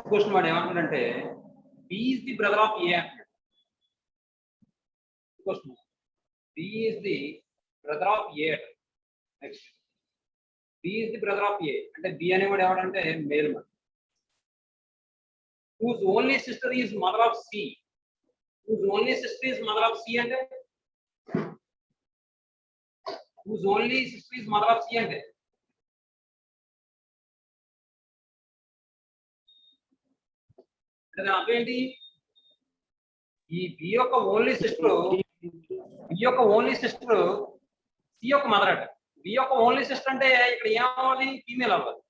Question వాడు ఏమంటాడంటే B is the brother of A అంటాడు. Question B is the brother of A. Next B is the brother of A అంటే B అనేవాడు ఎవడంటే male man. whose only sister is mother of C. Whose only sister is mother of C అంటే whose only sister is mother of C అంటే అంటే అర్థం ఏంటి? ఈ B యొక్క ఓన్లీ సిస్టర్ సి యొక్క మదర్ అట. బి యొక్క ఓన్లీ సిస్టర్ అంటే ఇక్కడ ఏమవ్వాలి? ఫీమేల్ అవ్వాలి.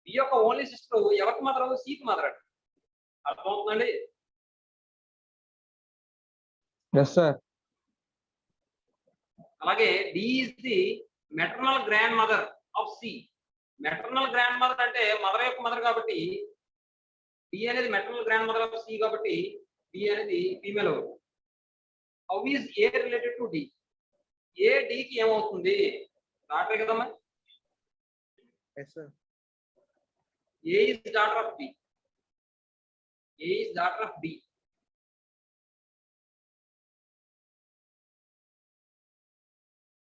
బి యొక్క ఓన్లీ సిస్టర్ ఎవరికి మదర్? సికి మదర్ అట. అర్థమవుతుందండి? yes sir. అలాగే D is the maternal grand mother of C. Maternal grandmother అంటే మదర్ యొక్క మదర్ కాబట్టి డి అనేది maternal grand mother of C కాబట్టి డి అనేది ఫీమేల్ అవుతుంది. How is A related to D? A డికి ఏమవుతుంది? డాక్టర్ కదమ్మా. yes sir. A is daughter of D. A is daughter of B.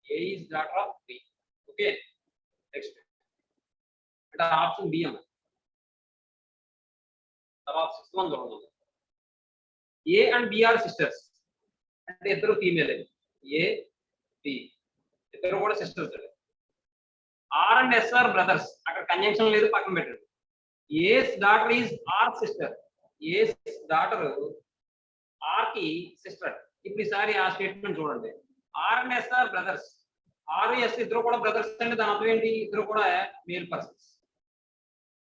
A is daughter of B. Okay. Next. And option B. Now, sixth one. A and B are sisters. And they are female. A, B. They are both sisters. R and S are brothers. After conjunction, leader pattern better. A's daughter is R sister. A's daughter R की sister. ఇప్పుడు ఈసారి ఆ statement చూడండి. R and S are brothers. R S ఇద్దరు కూడా brothers అంటే దాని అర్థం ఏంటి? ఇద్దరు కూడా మేల్ పర్సన్స్.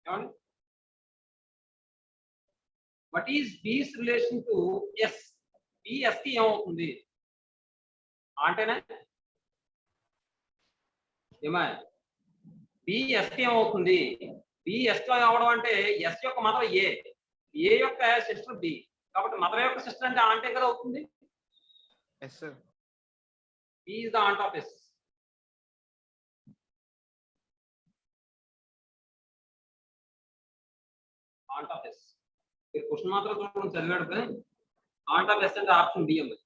ఏమండి? What is B's relation to S? B S కి ఏమవుతుంది అంటేనే ఏమా B S కి ఏమవుతుంది? B S కి అవడం అంటే S యొక్క మదర్ A, A యొక్క సిస్టర్ B కాబట్టి మదర్ యొక్క సిస్టర్ అంటే ఆంటే కదా అవుతుంది. yes sir. B is the aunt of S. aunt of S. ఈ క్వశ్చన్ మాత్రం చూడండి చదివాడు కదా. aunt of S అంటే ఆప్షన్ B ఉంది.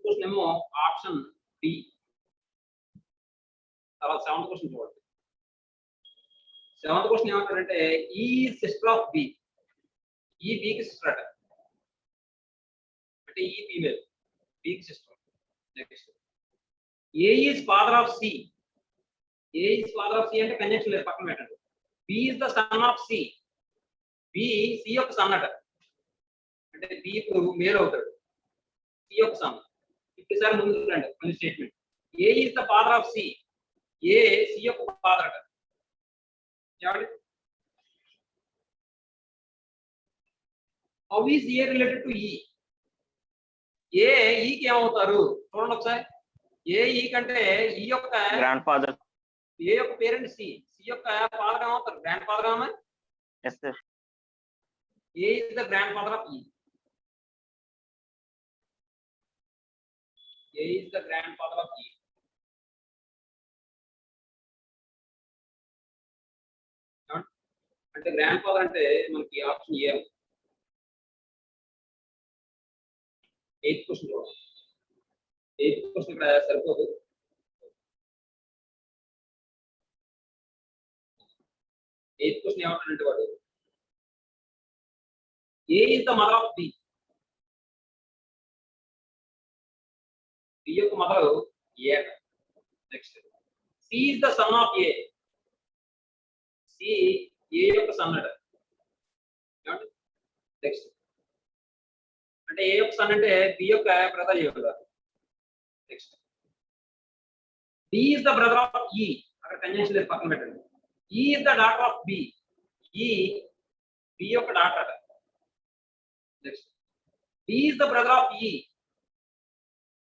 క్వశ్చన్ ఏమో ఆప్షన్ B. తర్వాత సెవెంత్ క్వశ్చన్ చూడండి. సెవెంత్ క్వశ్చన్ ఏమంటారంటే ఈ సిస్టర్ ఆఫ్ బి. ఈ బికి సిస్టర్ అట అంటే ఈ ఫీమేల్ బికి sister. Next A is father of C. A is father of C అంటే కంజంక్షన్ లేదు పక్కన పెట్టండి. B is the son of C. B C యొక్క సన్ అట అంటే బి ఇప్పుడు మేల్ అవుతాడు. సి యొక్క సన్. ఇప్పుడు ముందు రండి మళ్ళీ statement. A is the father of C. A C యొక్క ఫాదర్ అట. How is A related to E? A E కి ఏమవుతారు చూడండి ఒకసారి. ఏ E కంటే E యొక్క గ్రాండ్ ఫాదర్. A యొక్క పేరెంట్ C. C యొక్క ఫాదర్ ఏమవుతారు? గ్రాండ్ ఫాదర్ ఏమో. yes sir. A is the grandfather of E. A is the grandfather of E. అంటే గ్రాండ్ ఫాదర్ అంటే మనకి ఆప్షన్ ఏ. ఎయిత్ క్వశ్చన్ చూడండి. ఎయిత్ క్వశ్చన్ ఇక్కడ సరిపోదు. ఎయిత్ క్వశ్చన్ ఏమంటాడంటే వాడు A is the mother of B. B యొక్క mother A. Next C is the son of A. C A యొక్క సన్ అట. నెక్స్ట్ అంటే ఏ యొక్క సన్ అంటే బి యొక్క బ్రదర్ యొక్క. Next B is the brother of E. అక్కడ conjunction లేదు పక్కన పెట్టండి. E is the daughter of B. E B యొక్క డాటర్ అట. Next B is the brother of E.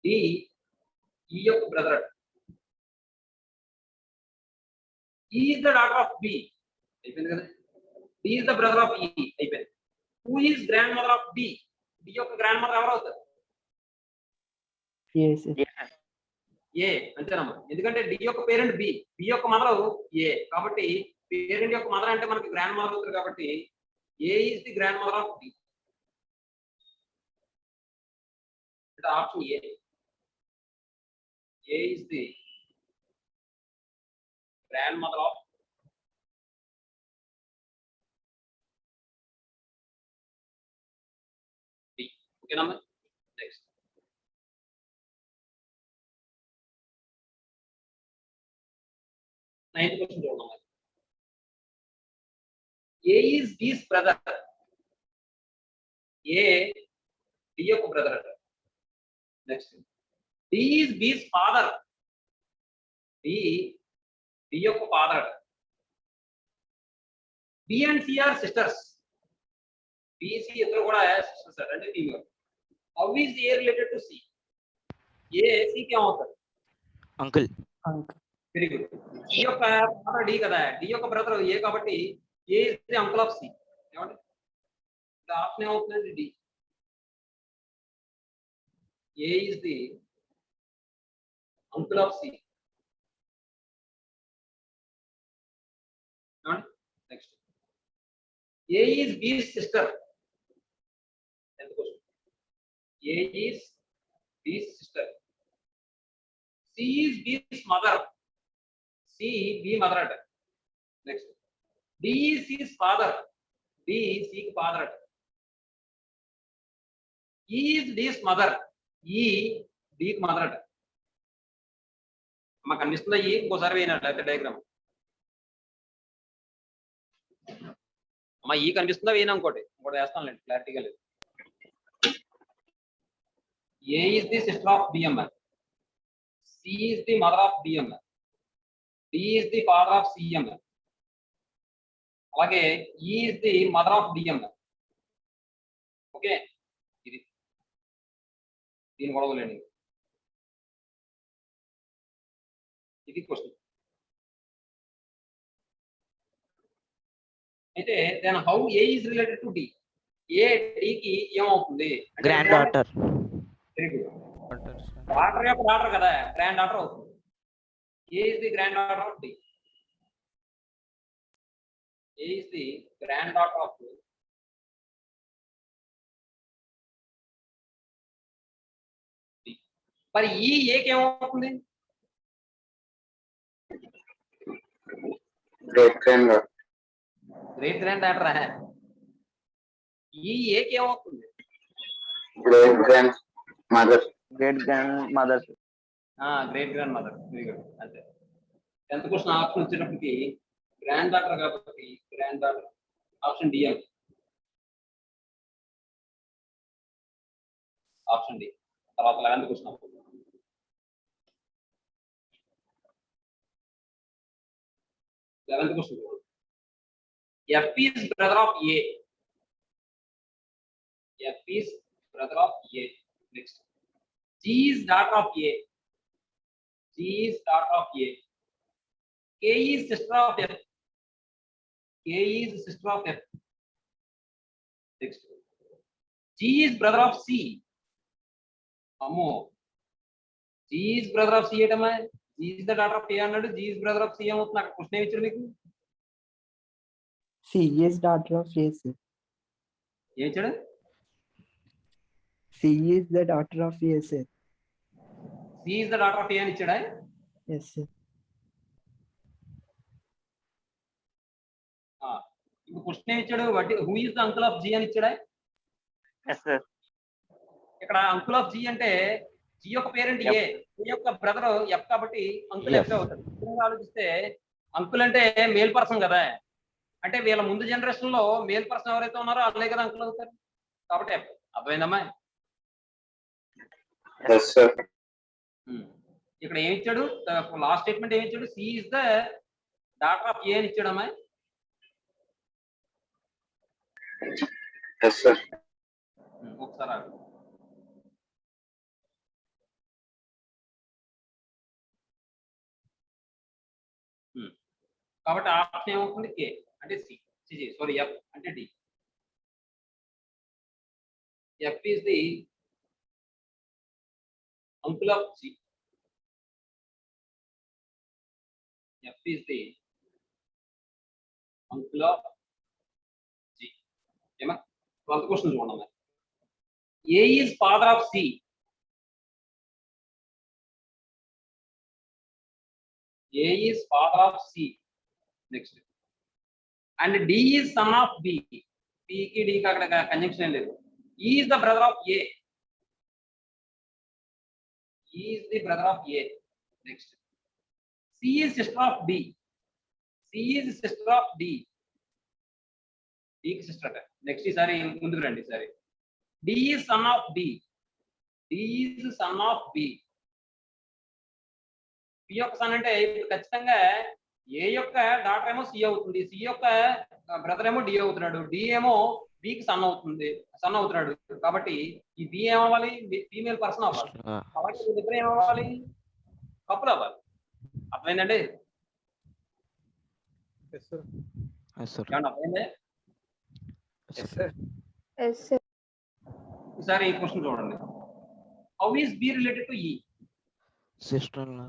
D E యొక్క బ్రదర్ అట. E is the daughter of B. అయిపోయింది కదా. D is the brother of E అయిపోయింది. Who is grand mother of D. D యొక్క grand mother ఎవరు అవుతారు? ఏ అంతేనమ్మా, ఎందుకంటే డి యొక్క పేరెంట్ బి, బి యొక్క మదర్ ఏ, కాబట్టి పేరెంట్ యొక్క మదర్ అంటే మనకి గ్రాండ్ మదర్ అవుతుంది, కాబట్టి A is the grand mother of D. అంటే option A, A is the grand mother of D. ఓకేనమ్మా, నెక్స్ట్. నైన్త్ క్వశ్చన్ చూడమ్మా. A is D's brother. A D యొక్క బ్రదర్ అంట. Next, D is B's father. D D యొక్క father అంట. B and C are sisters. B C ఇద్దరు కూడా sisters అంటే female. How is A related to C. A C కి ఏమవుతారు? Uncle. Very good. D యొక్క ఫాదర్ డి కదా, డి యొక్క బ్రదర్ ఏ, కాబట్టి A is the uncle of C. ఏమంటే ఆప్షన్ ఏమవుతుందండి? D. A is the uncle of C. Next, A is B sister. A is B sister. C is B's mother. C B mother అట. Next, D is C's father. D సికి father అట. E is dis mother. ఈ డికి mother అట. మాకు కనిపిస్తుందా? ఈ ఇంకోసారి వేయనట్టు అయితే డయాగ్రామ్ అమ్మా, ఈ కనిపిస్తుందా? వేయను ఇంకోటి వేస్తానులేండి, క్లారిటీగా లేదు. A is the sister of B M L. C is the mother of B M L. D is the father of C M L. అలాగే E is the mother of D M L. Okay, ఇది దీని గొడవలేండి. ఇది క్వశ్చన్. అయితే then how A is related to D. A డికి ఏమవుతుంది? Granddaughter. Very good. Daughter యొక్క daughter కదా, గ్రాండ్ డాటర్ అవుతుంది. A is the granddaughter of D. A is the granddaughter of D. మరి ఈ ఏకి ఏమవుతుంది? Great grandmother. Great grand daughter. E ఏకి ఏమవుతుంది? Great grandmother. Great grandmother. Great grand mother. Very good. అంతే. 10th question option వచ్చేటప్పటికి grand daughter కాబట్టి grand daughter option D అండి. Option D. తర్వాత 11th question. 11th question. F is brother of A. F is brother of A. Next, G is daughter of A. G is daughter of A. K is sister of F. K is sister of F. Next, G is brother of C. అమ్మో, G is brother of C ఏటమ్మా? G is the daughter of A అన్నాడు, G is brother of C ఏమవుతుంది? అక్కడ question ఏమి ఇచ్చాడు మీకు? C is daughter of A, sir. ఏమి ఇచ్చాడు? C is the daughter of A, sir. C is the daughter of A అని ఇచ్చాడా? Yes, sir. ఇప్పుడు క్వశ్చన్ ఏమి ఇచ్చాడు? What who is the uncle of G అని ఇచ్చాడా? Yes, sir. ఇక్కడ అంకుల్ ఆఫ్ జి అంటే జి యొక్క పేరెంట్ ఏ, జి యొక్క బ్రదర్ ఎఫ్, కాబట్టి అంకుల్ Yes. ఎఫ్ అవుతాడు. ఆలోచిస్తే అంకుల్ అంటే మేల్ పర్సన్ కదా, అంటే వీళ్ళ ముందు జనరేషన్ లో మేల్ పర్సన్ ఎవరైతే ఉన్నారో వాళ్ళే కదా అంకుల్ అవుతారు, కాబట్టి ఎఫ్. అర్థమైందమ్మా? Yes, sir. ఇక్కడ ఏమి ఇచ్చాడు? లాస్ట్ స్టేట్మెంట్ ఏమి ఇచ్చాడు? C is the daughter of A అని ఇచ్చాడమ్మా. Yes, sir. ఒకసారి ఆగు. కాబట్టి ఆప్షన్ ఏమవుతుంది? కే అంటే సి, సారీ ఎఫ్ అంటే D. F is the uncle of C. F is the uncle of G. ఏమా 12th క్వశ్చన్ చూడండి. A is father of C. A is father of C. Next. And D is son of B. B కి D కి అక్కడ conjunction ఏం లేదు. E is the brother of A. E is the brother of A. Next. C is sister of D. C is sister of D. D కి sister అట. Next ఈసారి ముందుకు రండి ఈసారి. D is son of B. D is son of B. B యొక్క sun అంటే ఇప్పుడు ఖచ్చితంగా A యొక్క డాటర్ ఏమో C అవుతుంది. C యొక్క బ్రదర్ ఏమో D అవుతున్నాడు. D ఏమో B కి సన్ అవుతున్నాడు. కాబట్టి ఈ B ఏమవ్వాలి? ఫీమేల్ పర్సన్ అవ్వాలి. కాబట్టి వీళ్ళిద్దరు ఏమవ్వాలి? కపుల్ అవ్వాలి. అర్థమైందండి? Yes, sir. Yes, sir. ఏమన్నా అర్థమైందే? Yes, sir. Yes, sir. ఈసారి ఈ క్వశ్చన్ చూడండి. How is B related to E? Sister-in-law.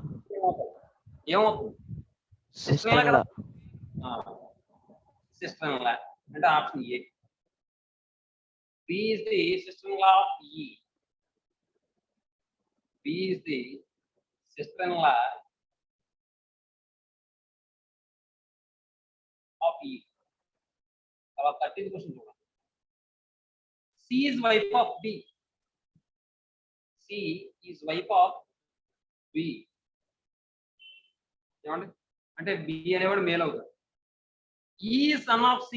ఏమవుతుంది? Sister-in-law. సిస్టర్ ఇన్ లా అంటే option A. B is the sister-in-law of E. B is the sister-in-law of E. తర్వాత 13th question చూడండి. C is wife of B. C is wife of B. ఏమండి? అంటే B అనేవాడు male అవుతాడు. E is son of C.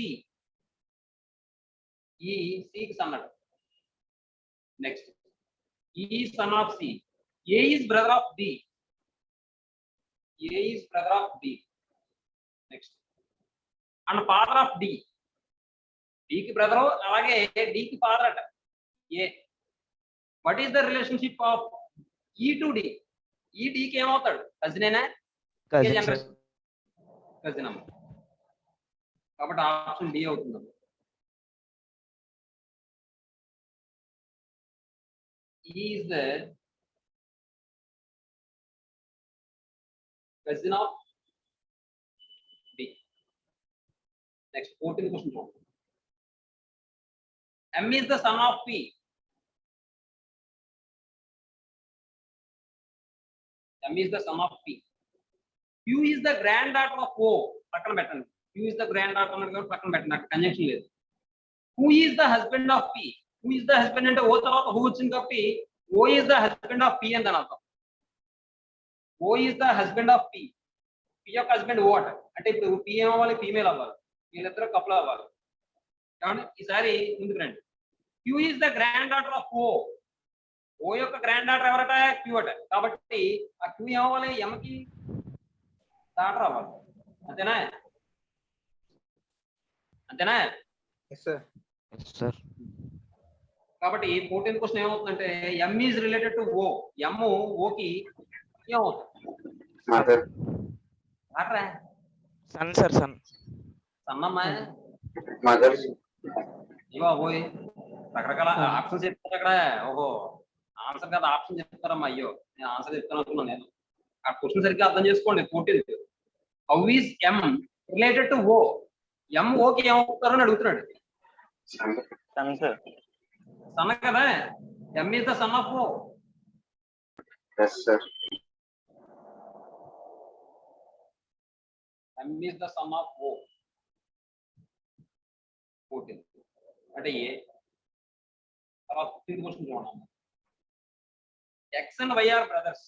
E C కి sun అట. Next. E is son of C. A is brother of B. A is brother of B. Next. And father of D. D కి brother అలాగే D కి father అట. A. What is the relationship of E to D? E D కి ఏమవుతాడు? కజినేనా? Cousin, sir. Cousin అమ్మ. కాబట్టి option D అవుతుంది. He is the cousin of D. Next, 14th question. M is the son of P. M is the son of P. Q is the granddaughter of O. Q is the granddaughter of conjunction. Who is the husband of P? Who is the husband and O who is in the P? O is the husband of P and then also. O is the husband of P. P of husband what? అంటే ఇప్పుడు P ఏమవ్వాలి? Female అవ్వాలి. వీళ్ళిద్దరు couple అవ్వాలి. కాబట్టి ఈసారి ముందుకు రండి. Q is the granddaughter of O. O యొక్క గ్రాండ్ డాటర్ ఎవరట? Q అట. కాబట్టి ఆ Q ఏమవ్వాలి? M కి డాటర్ అవ్వాలి. అంతేనా? అంతేనా? Yes, sir. Yes, sir. కాబట్టి 14th క్వశ్చన్ ఏమవుతుందంటే M is related to O. M O కి ఏమవుతుంది? mother, డాటరా? Son, sir, son. సన్నమ్మా? mother, ఇవా పోయి రకరకాల ఆప్షన్స్ చెప్తారు అక్కడ. ఓహో ఆన్సర్ కదా ఆప్షన్ చెప్తారమ్మా. అయ్యో నేను ఆన్సర్ చెప్తాను అనుకున్నాను. నేను ఆ క్వశ్చన్ సరిగ్గా అర్థం చేసుకోండి. 14th. How is M related to O? M O కి ఏమవుతారని అడుగుతున్నాడు. Son, sir. సన్న కదా? M is the son of O. yes, sir, M is the son of O. 14. అంటే ఏ. తర్వాత 15th క్వశ్చన్ చూడండి. X and Y are brothers.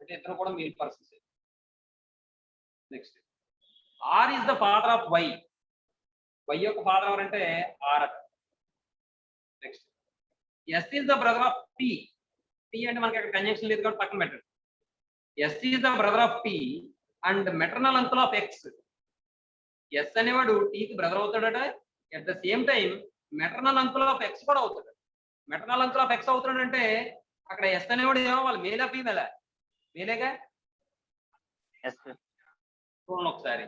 అంటే ఇద్దరు కూడా male persons. Next. R is the father of Y. Y యొక్క father ఎవరంటే R. Next. S is the brother of P. P అంటే మనకి అక్కడ కంజంక్షన్ లేదు కాబట్టి పక్కన పెట్టండి. S is the brother of P and maternal uncle of X. S అనేవాడు T కి బ్రదర్ అవుతాడట. At the same time maternal uncle of X కూడా అవుతాడు. మెటర్నల్ అంకుల్ ఆఫ్ X అవుతాడు అంటే అక్కడ S అనేవాడు ఏమవ్వాలి? మేలా ఫీమేలా? మేలేగా? Yes, sir. చూడండి ఒకసారి.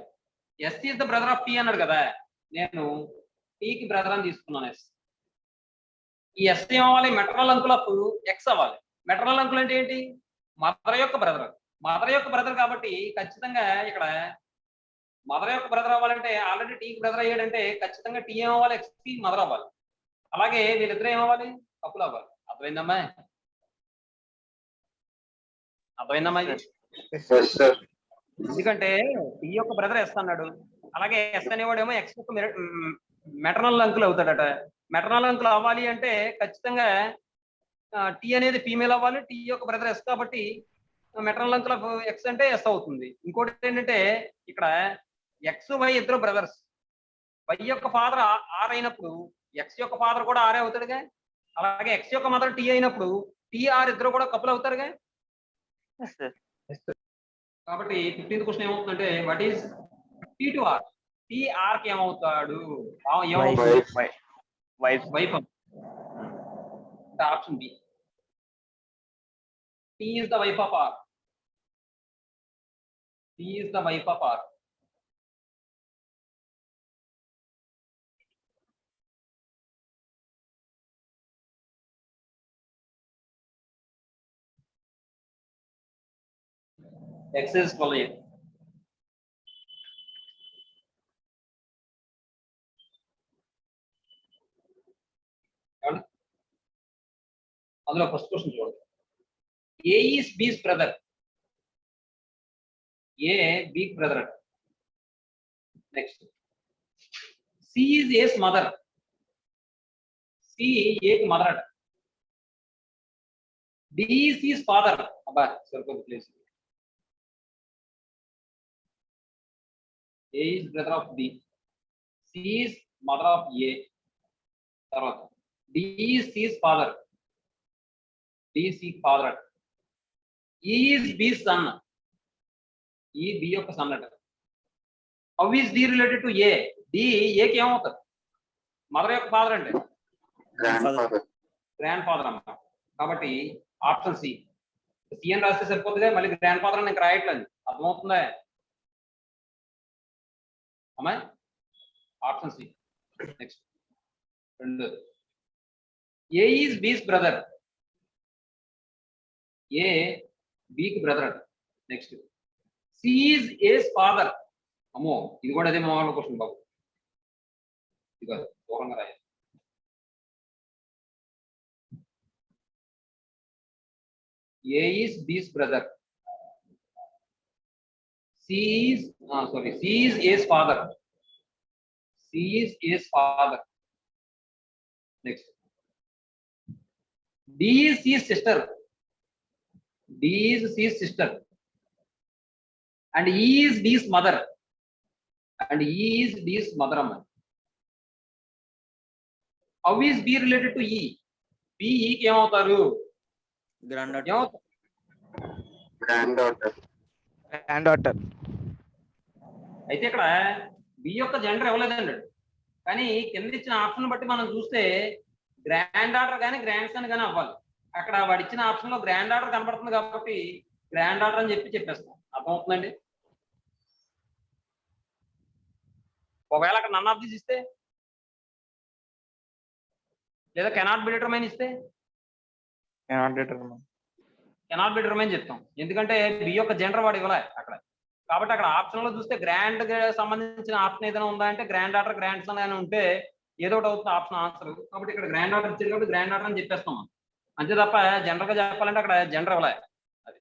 S is the brother of P అన్నాడు కదా. నేను T కి బ్రదర్ అని తీసుకున్నాను. S. ఈ S ఏమవ్వాలి? మెటర్నల్ అంకుల్ ఆఫ్ X అవ్వాలి. మెటర్నల్ అంకుల్ అంటే ఏంటి? మదర్ యొక్క బ్రదర్. మదర్ యొక్క బ్రదర్ కాబట్టి ఖచ్చితంగా ఇక్కడ మదర్ యొక్క బ్రదర్ అవ్వాలంటే ఆల్రెడీ టీకి బ్రదర్ అయ్యాడంటే ఖచ్చితంగా టీ ఏమవ్వాలి, ఎక్స్ కి మదర్ అవ్వాలి. అలాగే వీళ్ళిద్దరు ఏమవ్వాలి, కపుల్ అవ్వాలి. అర్థమైందమ్మా? అర్థమైందమ్మా ఇది? Yes, sir. Yes, sir. ఎందుకంటే టీ యొక్క బ్రదర్ ఎస్ అన్నాడు, అలాగే ఎస్ అనేవాడేమో ఎక్స్ యొక్క మెటర్నల్ అంకుల్ అవుతాడట. మెటర్నల్ అంకుల్ అవ్వాలి అంటే ఖచ్చితంగా టీ అనేది ఫీమేల్ అవ్వాలి. టీ యొక్క బ్రదర్ ఎస్ కాబట్టి మెటర్నల్ అంకుల్ ఆఫ్ ఎక్స్ అంటే ఎస్ అవుతుంది. ఇంకోటి ఏంటంటే ఇక్కడ ఎక్స్ వై ఇద్దరు బ్రదర్స్. వై యొక్క ఫాదర్ ఆర్ అయినప్పుడు ఎక్స్ యొక్క ఫాదర్ కూడా ఆరే అవుతాడుగా. అలాగే ఎక్స్ యొక్క మదర్ టీ అయినప్పుడు టీ ఆర్ ఇద్దరు కూడా కపుల్ అవుతారుగా. Yes, sir. కాబట్టి 15th క్వశ్చన్ ఏమవుతుందంటే what is T to R? T R కి ఏమవుతాడు? Wife. Wife. Option B. T is the wife of R. T is the wife of R. X is 12. అందులో first question చూడండి. A is B's brother. A B brother. Next C is A's mother. C ఏకి mother అట. D is E's father. అబ్బా సరిపోతుంది please. A is brother of B. C is mother of A. తర్వాత D is C's father. D is C's father. E is B's son. E B యొక్క son అట. How is D related to A? D A కి ఏమవుతారు? Mother యొక్క father అంటే Grandfather. Grand father అన్నమాట. కాబట్టి option C. C అని రాస్తే సరిపోతుందిగా, మళ్ళీ గ్రాండ్ ఫాదర్ అని ఇంకా రాయట్లేదు. అర్థమవుతుందా అమ్మాయి? Option C. నెక్స్ట్ రెండు. ఏ ఈజ్ బీస్ బ్రదర్. ఏ బీకి బ్రదర్ అట. Next C is A's father. అమ్మో ఇది కూడా అదే మామూలు క్వశ్చన్ బాబు. ఇది దూరంగా రాయాలి. ఏ is B's brother. C is C is A's father. C is A's father. Next. D is C's sister. D is C's sister. And E is D's mother. And E is D's mother. How is B related to E? B E ki ఏమవుతారు? Granddaughter. Granddaughter. Granddaughter. అయితే ఇక్కడ B యొక్క gender ఇవ్వలేదండి, కానీ కింద ఇచ్చిన option బట్టి మనం చూస్తే గ్రాండ్ డాటర్ కానీ గ్రాండ్ సన్ కానీ అవ్వాలి. అక్కడ వాడు ఇచ్చిన ఆప్షన్ లో గ్రాండ్ డాటర్ కనబడుతుంది కాబట్టి గ్రాండ్ డాటర్ అని చెప్పేస్తాం. అర్థమవుతుందండి? ఒకవేళ అక్కడ నన్ ఆఫ్ దిస్ ఇస్తే లేదా కెనాట్ బి డిటర్మైన్ ఇస్తే Cannot determine. Cannot be determine చెప్తాం. ఎందుకంటే బి యొక్క జెండర్ వాడు ఇవ్వలే అక్కడ. కాబట్టి అక్కడ ఆప్షన్ లో చూస్తే గ్రాండ్ సంబంధించిన ఆప్షన్ ఏదైనా ఉందా అంటే గ్రాండ్ డాటర్ గ్రాండ్ సన్ అని ఉంటే ఏదో ఒకటి అవుతుంది ఆప్షన్ ఆన్సర్. కాబట్టి ఇక్కడ గ్రాండ్ డాటర్ ఇచ్చింది కాబట్టి గ్రాండ్ డాటర్ అని చెప్పేస్తాం మనం. అంతే తప్ప జనరల్ గా చెప్పాలంటే అక్కడ జెండర్ ఇవ్వలే. అది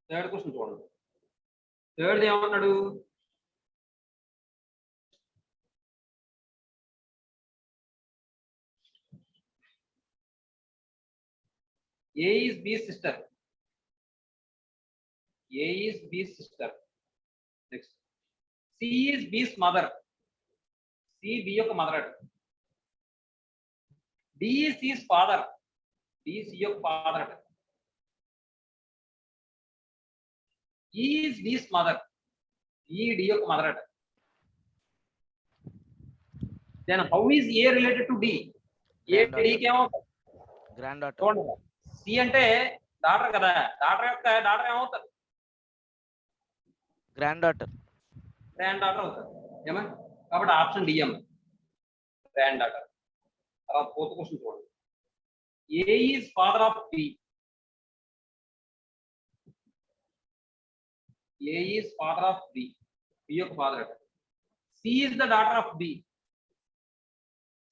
థర్డ్ క్వశ్చన్ చూడండి. థర్డ్ ఏమన్నాడు? A is B's sister. A is B's sister. Next. C is B's mother. C B యొక్క mother. D is C's father. D C యొక్క father. E is D's mother. E D యొక్క mother. Then how is A related to D? A D కి ఏమవుతుంది? Granddaughter. చూడండి, C అంటే daughter కదా, daughter యొక్క daughter ఏమవుతారు? Granddaughter. గ్రాండ్ డాటర్ అవుతారు. ఏమా? కాబట్టి ఆప్షన్ డి అమ్మ, గ్రాండ్ డాటర్. తర్వాత ఫోర్త్ క్వశ్చన్ చూడండి. A is father of B. A is father of B. B యొక్క father. C is the daughter of B.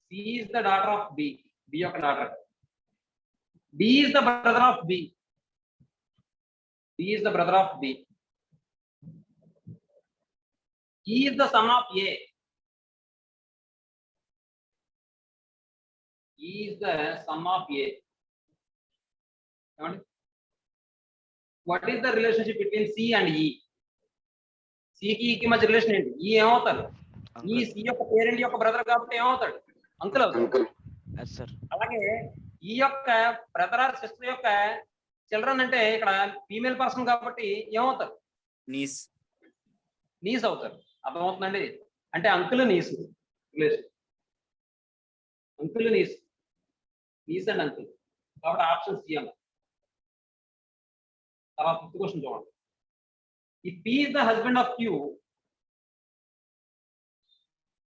C is the daughter of B. B యొక్క daughter. D is the brother of B. D is the brother of B. E is the son of A. E is the son of A. What is the relationship between C and E? C కి E కి మధ్య relation ఏంటి? E ఏమవుతారు? E C యొక్క parent యొక్క brother కాబట్టి ఏమవుతాడు? Uncle అవుతాడు. అంకుల్. Yes sir. అలాగే ఈ యొక్క బ్రదర్ ఆర్ సిస్టర్ యొక్క చిల్డ్రన్ అంటే ఇక్కడ ఫీమేల్ పర్సన్ కాబట్టి ఏమవుతారు? నీస్. నీస్ అవుతారు. అర్థమవుతుందండి? అంటే uncle niece relation. Uncle niece. Niece and uncle. కాబట్టి ఆప్షన్ సి అన్న. తర్వాత ఫిఫ్త్ క్వశ్చన్ చూడండి. If P is the husband of Q,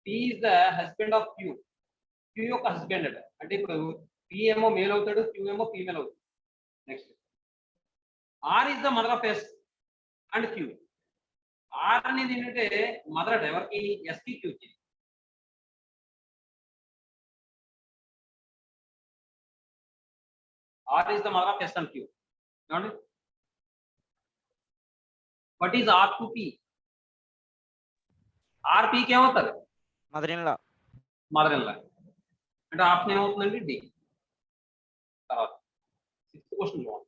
P is the husband of Q. Q యొక్క హస్బెండ్ అంటే ఇప్పుడు P ఏమో మేల్ అవుతాడు, Q ఏమో ఫీమేల్ అవుతాడు. Next R is the mother of S and Q. R అనేది ఏంటంటే మదర్ అట ఎవరికి? S కి Q కి. R is the mother of S and Q. ఏమండి? What is R to P? R P కి ఏమవుతారు? Mother in law. Mother in law. అంటే ఆప్షన్ ఏమవుతుందండి? డి. తర్వాత సిక్స్త్ క్వశ్చన్ చూడండి.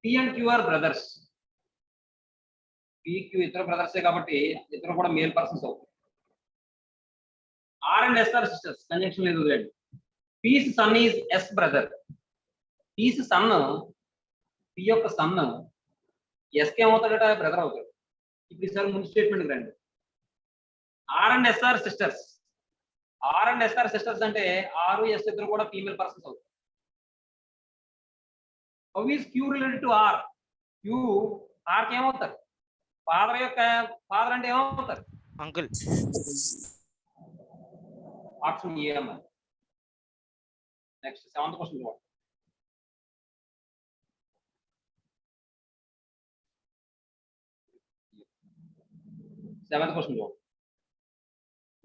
P and Q are brothers. P, Q ఇద్దరు బ్రదర్సే కాబట్టి ఇద్దరు కూడా మేల్ పర్సన్స్ అవుతారు. R and S are sisters. Conjunction లేదు వదిలేండి. P's son is S brother. P's son, P యొక్క సన్ S కి ఏమవుతాడట? బ్రదర్ అవుతాడు. ఇప్పుడు ఈసారి ముందు స్టేట్మెంట్ రండి. R and S are sisters. R and S are sisters అంటే R, S ఇద్దరు కూడా ఫీమేల్ పర్సన్స్ అవుతారు. How is Q related to R? Q R కి ఏమవుతారు? ఫాదర్ యొక్క ఫాదర్ అంటే ఏమవుతారు? అంకుల్. ఆప్షన్ ఏ అమ్మ. నెక్స్ట్ సెవెంత్ క్వశ్చన్ చూడండి. సెవెంత్ క్వశ్చన్ చూడండి.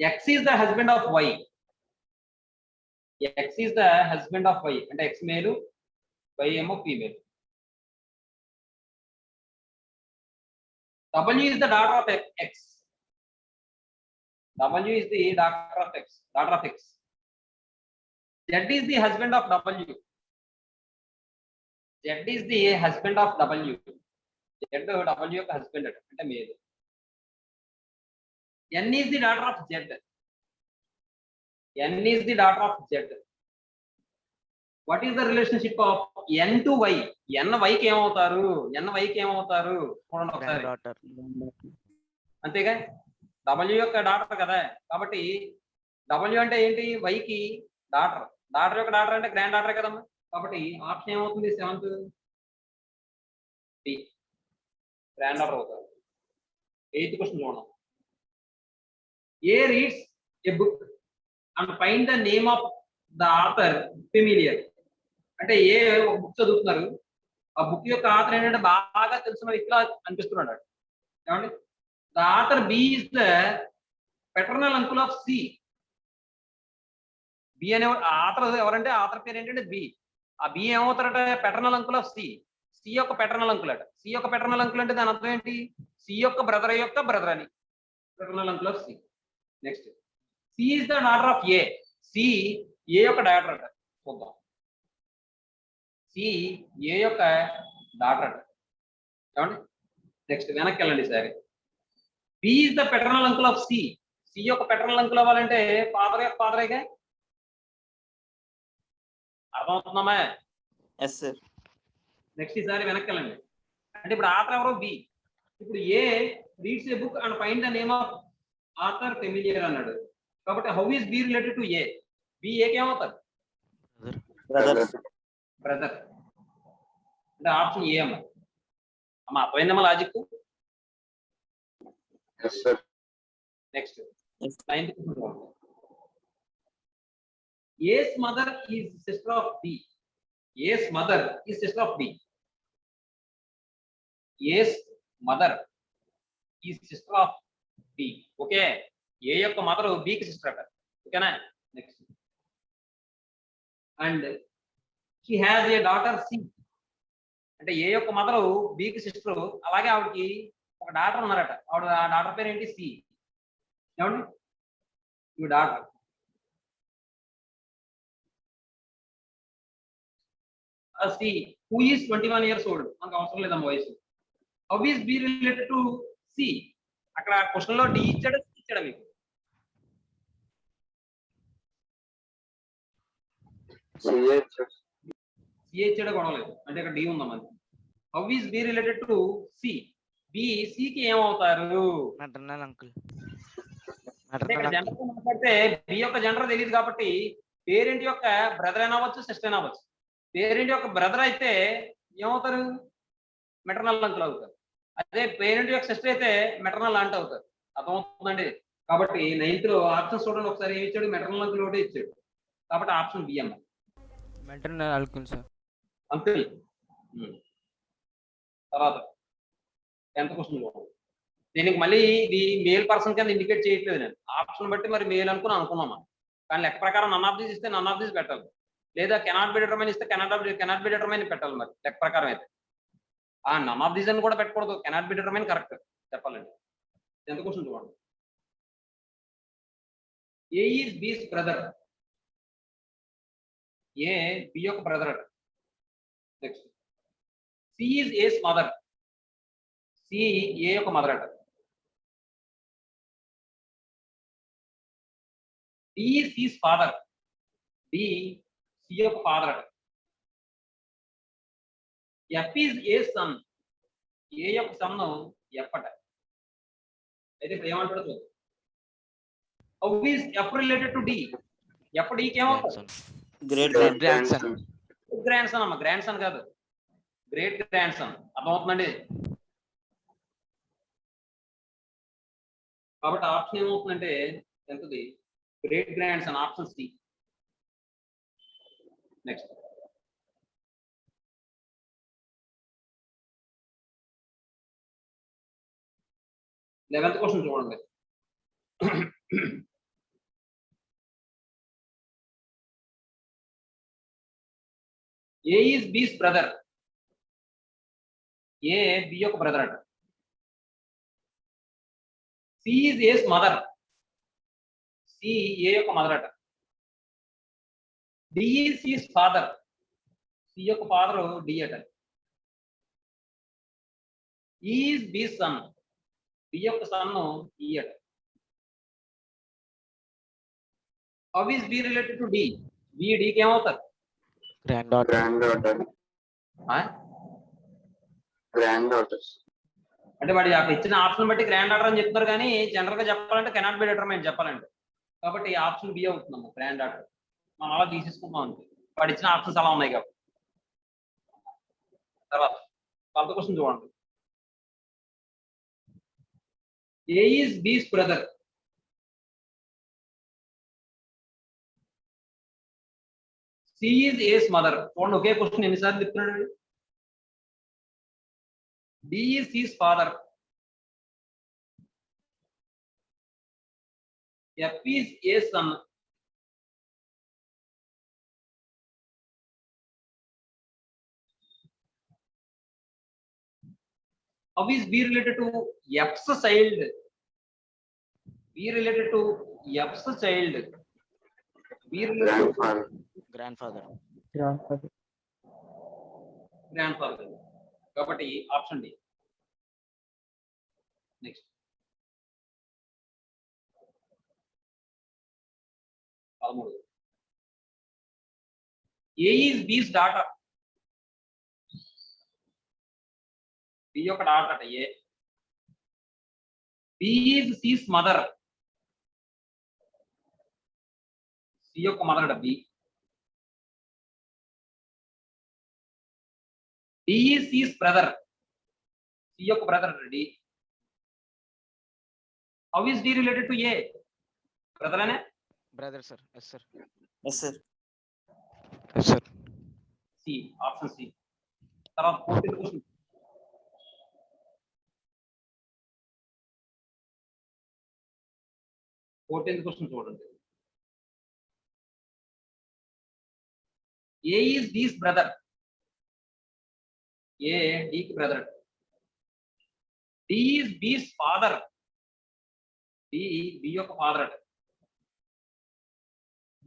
X is the husband of Y. X is the husband of Y అంటే X మేలు, Y ఏమో female. W is the daughter of X. W is the daughter of X. Daughter of X. Z is the husband of W. Z is the husband of W. Z W యొక్క husband అంటే మేలు. N is the daughter of Z. N is the daughter of Z. What is the relationship of N to Y? N Y కి ఏమవుతారు? N Y కి ఏమవుతారు? చూడండి ఒకసారి. Daughter. అంతేగా? W యొక్క డాటర్ కదా కాబట్టి W అంటే ఏంటి? Y కి డాటర్. డాటర్ యొక్క డాటర్ అంటే గ్రాండ్ డాటర్ కదమ్మా. కాబట్టి ఆప్షన్ ఏమవుతుంది? Seventh D. గ్రాండ్ డాటర్ అవుతారు. ఎయిత్ క్వశ్చన్ చూడండి. A reads a book and find the name of the author familiar. అంటే ఏ ఒక బుక్ చదువుతున్నారు, ఆ బుక్ యొక్క ఆథర్ ఏంటంటే బాగా తెలిసిన వ్యక్తిలా అనిపిస్తున్నాడు. ఏమండి? The author B is the paternal uncle of C. B అనే ఆథర్ ఎవరంటే ఆథర్ పేరు ఏంటంటే బి. ఆ బి ఏమవుతారట? Paternal uncle of C. C యొక్క పెటర్నల్ అంకుల్ అట. సి యొక్క పెటర్నల్ అంకుల్ అంటే దాని అర్థం ఏంటి? సి యొక్క బ్రదర్ అని. Paternal uncle of C. Next C is the daughter of A. C A యొక్క డాటర్ అట. చూద్దాం. సి ఏ యొక్క డాటర్ అట. ఏమండి? నెక్స్ట్ వెనక్కి వెళ్ళండి సరే. B is the paternal uncle of C. C యొక్క పెటర్నల్ అంకుల్ అవ్వాలంటే ఫాదర్ యొక్క ఫాదరేగా. అర్థమవుతుందమ్మా? Yes sir. నెక్స్ట్ ఈసారి వెనక్కి వెళ్ళండి. అంటే ఇప్పుడు ఆథర్ ఎవరో బి. ఇప్పుడు A reads a book and find the name of author familiar అన్నాడు. కాబట్టి how is B related to A? B ఏకి ఏమవుతారు? బ్రదర్. అంటే ఆప్షన్ ఏ అమ్మా. అమ్మా అర్థమైందమ్మా logic? Next ninth question. A's mother is sister of B. A's mother is sister of B. A's mother is sister of B. Okay, A యొక్క mother బికి sister అట. ఓకేనా? Next, and she has a daughter C. అంటే A యొక్క mother బికి sister, అలాగే ఆవిడకి ఒక డాటర్ ఉన్నారట. ఆవిడ ఆ డాటర్ పేరు ఏంటి? సి. ఏమండి? E daughter C who is 21 years old. మనకు అవసరం లేదమ్మ వయసు. How is B related to C? అక్కడ క్వశ్చన్ లో డి ఇచ్చాడా సి ఇచ్చాడా మీకు? సి ఇచ్చాడా గొడవ లేదు, అంటే ఇక్కడ డి ఉందా మనకి. How is B related to C? B C కి ఏమవుతారు? Maternal uncle. అంటే ఇక్కడ జెండర్ మాట్లాడితే బి యొక్క జెండర్ తెలియదు కాబట్టి పేరెంట్ యొక్క బ్రదర్ అయినా అవ్వచ్చు, సిస్టర్ అయినా అవ్వచ్చు. పేరెంట్ యొక్క బ్రదర్ అయితే ఏమవుతారు? మెటర్నల్ అంకుల్ అవుతారు. అదే పేరెంట్ యొక్క సిస్టర్ అయితే మెటర్నల్ ఆంట్ అవుతారు. అర్థమవుతుందండి? కాబట్టి 9th లో ఆప్షన్స్ చూడండి ఒకసారి. ఏమి ఇచ్చాడు? మెటర్నల్ అంకుల్ ఒకటే ఇచ్చాడు. కాబట్టి ఆప్షన్ బి అమ్మ. Maternal uncle sir. అంకుల్. తర్వాత 10th క్వశ్చన్ దీనికి మళ్ళీ ఇది మేల్ పర్సన్ కింద ఇండికేట్ చేయట్లేదు నేను. ఆప్షన్ బట్టి మరి మేల్ అనుకున్నామా, కానీ లెక్క ప్రకారం నన్ ఆఫ్ దీస్ ఇస్తే నన్ ఆఫ్ దీస్ పెట్టాలి, లేదా కెనాట్ బి డిటర్మైన్ ఇస్తే కెనాట్ బి డిటర్మైన్ పెట్టాలి. మరి లెక్క ప్రకారం అయితే ఆ నన్ ఆఫ్ దీస్ అని కూడా పెట్టకూడదు. కెనాట్ బి డిటర్మైన్ కరెక్ట్ చెప్పాలండి. 10th క్వశ్చన్ చూడండి. A is B's brother. A B యొక్క బ్రదర్ అట. Next, C is A's mother. C A యొక్క మదర్ అట. D is C's father. D C యొక్క ఫాదర్ అట. F is A son. A యొక్క son F అట. అయితే ఇప్పుడు ఏమంటాడు చూద్దాం. How is F related to D? F డికి ఏమవుతుంది? Great grandson. Grandson అమ్మ, గ్రాండ్ సన్ కాదు, గ్రేట్ గ్రాండ్ సన్. అర్థమవుతుందండి? కాబట్టి ఆప్షన్ ఏమవుతుందంటే ఎంతది? Great grandson. Option C. Next, eleventh question చూడండి. A is B's brother. A B యొక్క brother అట. C is A's mother. C A యొక్క mother అట. D is C's father. C యొక్క father D అట. Is B son. బి యొక్క son E అట. How is B related to D? B డికి ఏమవుతారు? Granddaughter. Granddaughters. అంటే వాడి అక్కడ ఇచ్చిన ఆప్షన్ బట్టి గ్రాండ్ డాటర్ అని చెప్తున్నారు, కానీ జనరల్ గా చెప్పాలంటే కెనాట్ బి డిటర్మైన్ చెప్పాలంటే. కాబట్టి ఆప్షన్ బి అవుతుందమ్మా, గ్రాండ్ డాటర్. మనం అలా తీసేసుకుంటాం అంతే, వాడు ఇచ్చిన ఆప్షన్స్ అలా ఉన్నాయి కాబట్టి. తర్వాత 12th క్వశ్చన్ చూడండి. A is B's brother. C is A's mother. చూడండి ఒకే క్వశ్చన్ ఎన్నిసార్లు చెప్తున్నాడు. D is C's father. F is A son. How is B related to F's child. B related to F's child. B related to grandfather. Grandfather. Grandfather. కాబట్టి option D. Next, 13. A is B's daughter. B యొక్క daughter అట A. B is C's mother. C యొక్క mother అట B. D is Cs brother. C యొక్క brother అట D. How is D related to A? Brother అనే. Brother sir. Yes sir. Yes sir. Yes sir. C. Option C. తర్వాత 14th question. 14th question చూడండి. A is B's brother. A డీకి brother. D is B's father. D B యొక్క father అట.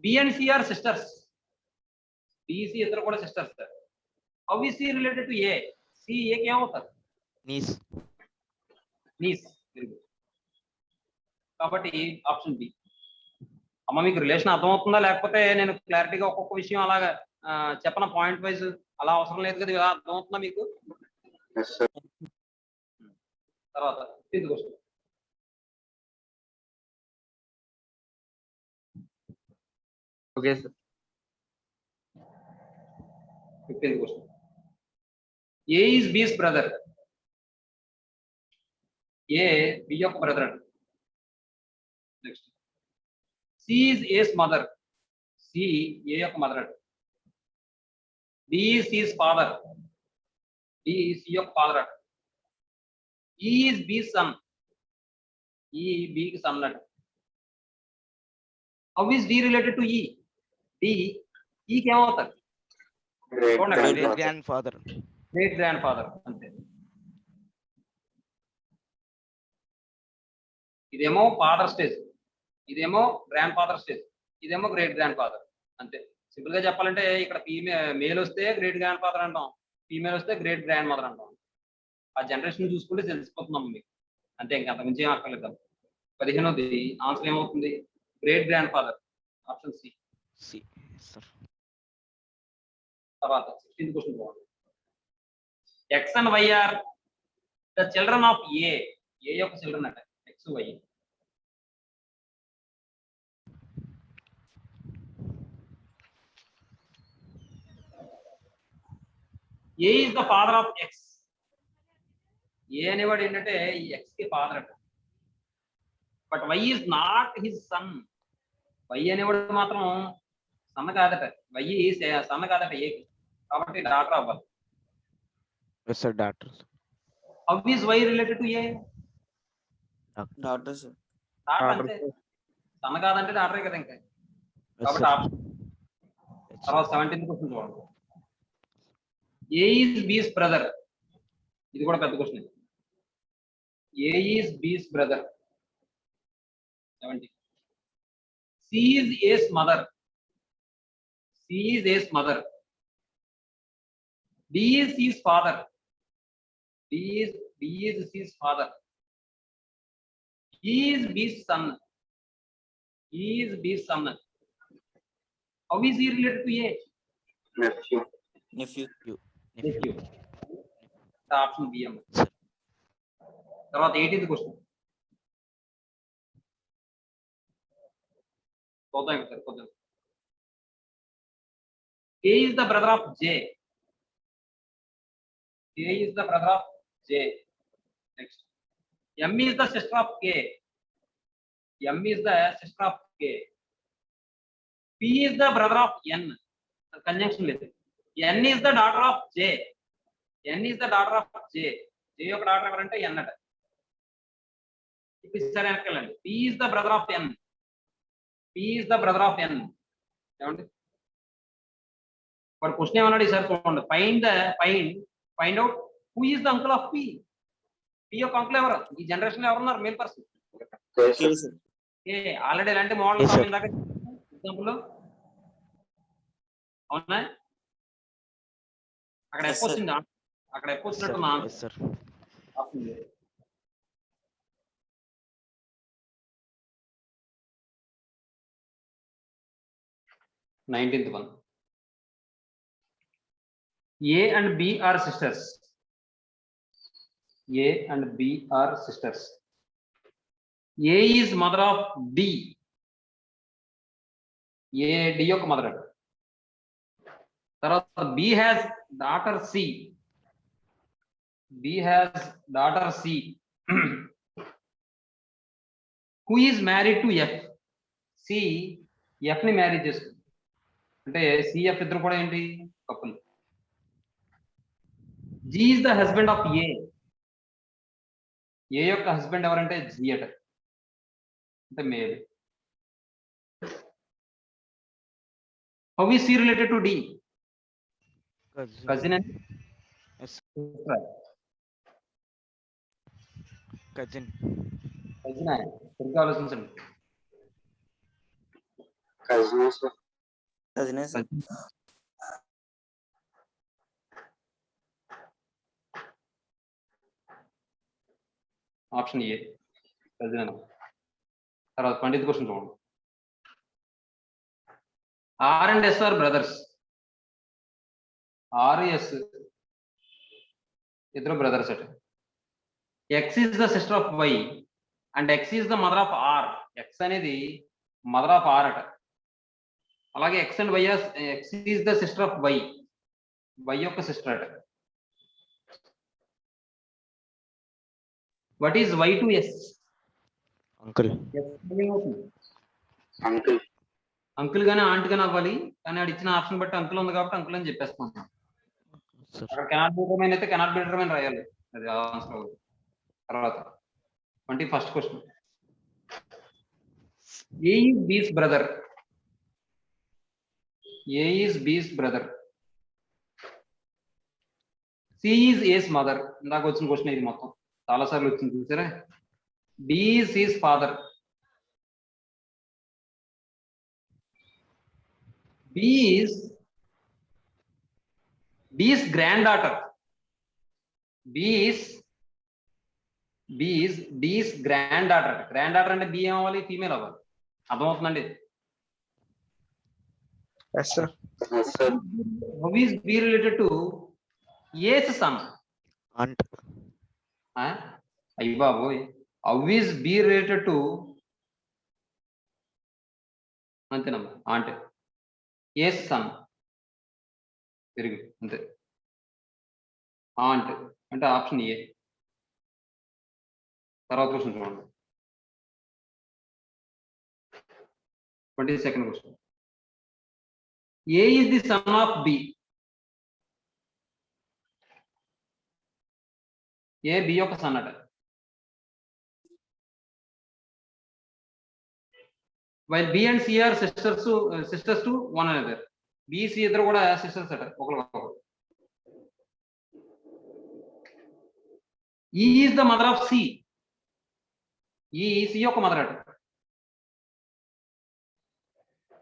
B and C are sisters. B C ఇద్దరు కూడా sisters. How is C related to A. C ఏకి ఏమవుతారు? Niece. Niece. కాబట్టి option B. అమ్మ మీకు రిలేషన్ అర్థమవుతుందా, లేకపోతే నేను క్లారిటీగా ఒక్కొక్క విషయం అలాగా చెప్పన పాయింట్ వైజ్ అలా అవసరం లేదు కదా, ఇలా అర్థమవుతుందా మీకు? Yes, sir. తర్వాత 15th question. Okay, sir. 15th question. A is B's brother. A B యొక్క brother. Next C is A's mother. C A యొక్క mother. D is C's father. D C యొక్క father. E is B son. E బికి son అట. How is D related to E. D ఈకి ఏమవుతారు? Great Great Great grandfather. grandfather. Great grandfather అంతే. ఇదేమో father stage, ఇదేమో grandfather stage, ఇదేమో great grandfather అంతే. సింపుల్ గా చెప్పాలంటే ఇక్కడ మేల్ వస్తే గ్రేట్ గ్రాండ్ ఫాదర్ అంటాం, ఫీమేల్ వస్తే గ్రేట్ గ్రాండ్ మదర్ అంటాం. ఆ జనరేషన్ చూసుకుంటే తెలిసిపోతున్నాం మీకు అంతే, ఇంకా అంతకుమించి ఏం అక్కర్లేదు. 15వ ఆన్సర్ ఏమవుతుంది? Great grandfather. Option C. C. Yes, sir. తర్వాత 16th క్వశ్చన్ చూడండి. X and Y are the children of A. A యొక్క చిల్డ్రన్ అట X Y. A is the father of X. A అనేవాడు ఏంటంటే ఈ ఎక్స్ కి father అట. But Y is not his son. Y అనేవాడు మాత్రం సన్న కాదట. వై సన్న కాదట ఏకి, కాబట్టి డాటర్ అవ్వాలి. Yes, sir. Daughter. How is Y related to A. Daughter, sir. Daughter అంతే, సన్న కాదంటే డాటరే కదా ఇంకా. Yes, కాబట్టి sir. ఆప్షన్. తర్వాత 17th క్వశ్చన్ చూడండి. A is B's brother. ఇది కూడా పెద్ద question. A is B's brother. 17. C is A's mother. C is A's mother. D is C's father. D is C's father. E is B's son. E is B's son. How is he related to A. Nephew. Nephew. Nephew. Option B అమ్మ. తర్వాత 18th question. చూద్దాం ఇక్కడ సరిపోద్దాం. A is the brother of J. A is the brother of J. Next M is the sister of K. M is the sister of K. P is the brother of N. Conjunction లేదు. N is the daughter of J. N is the daughter of J. J యొక్క daughter ఎవరంటే N అట. ఇప్పుడు సరే వెనకెళ్ళండి. P is the brother of N. P is the brother of N. ఏమండి వాడు question ఏమన్నాడు ఈసారి చూడండి. Find out who is the uncle of P. P యొక్క అంకుల్ ఎవరు ఈ జనరేషన్ లో ఎవరున్నారు male person. Yes, sir. K, sir. ఏ ఆల్రెడీ ఇలాంటి మోడల్ Yes, sir. ఎగ్జాంపుల్ అవునా. అక్కడ Yes, ఎఫ్ sir. వచ్చిందా? అక్కడ ఎఫ్ వచ్చినట్టు నా Yes, sir. ఆప్షన్ లేదు. Nineteenth one. A and B are sisters. A and B are sisters. A is mother of B. A D యొక్క mother. తర్వాత B has daughter C. B has daughter C. Who is married to F? C F ని marriage చేస్తుంది. అంటే CF ఇద్దరు కూడా ఏంటి couple. G is the husband of A. A యొక్క husband ఎవరంటే G అట, అంటే male. How is C related to D? Cousin. Cousin and Yes. sister. Cousin. Cousin ఆయన. సరిగ్గా ఆలోచించండి. cousin, sir. Cousin, sir. Option A cousin అని. తర్వాత 20th question చూడండి. R and S are brothers. R S ఇద్దరు brothers అట. X is the sister of Y and X is the mother of R. X అనేది mother of R అట. అలాగే X and Y X is the sister of Y. Y యొక్క sister అట. What is Y to S? Uncle. Uncle. Uncle గానే aunt గానే అవ్వాలి, కానీ ఆడు ఇచ్చిన ఆప్షన్ బట్టి అంకుల్ ఉంది కాబట్టి అంకుల్ అని చెప్పేస్తున్నాం. Sir. అక్కడ కెనాట్ బి డిటర్మైన్ అయితే కెనాట్ బి డిటర్మైన్ రాయాలి. అది ఆన్సర్ అవుతుంది. తర్వాత 21st question. A is B's brother. A is B's brother. C is A's mother. ఇందాక వచ్చిన క్వశ్చన్ ఇది మొత్తం చాలా సార్లు వచ్చింది చూసారా. D is his father. B is B's granddaughter. B is D's granddaughter. Granddaughter అంటే B ఏమవ్వాలి, ఫీమేల్ అవ్వాలి. అర్థమవుతుందండి? Yes, sir. Yes, sir. How is B related to A's son? Aunt. అయ్యి బాబోయ్. How is B related to అంతేనమ్మా aunt. A's son. Very good. అంతే. Aunt అంటే option A. తర్వాత క్వశ్చన్ చూడండి. 22nd question. A is the son of B. A B యొక్క son అట. While B and C are sisters to one another. B, C ఇద్దరు కూడా sisters అట ఒకరికొకరు. E is the mother of C. E C యొక్క mother అట.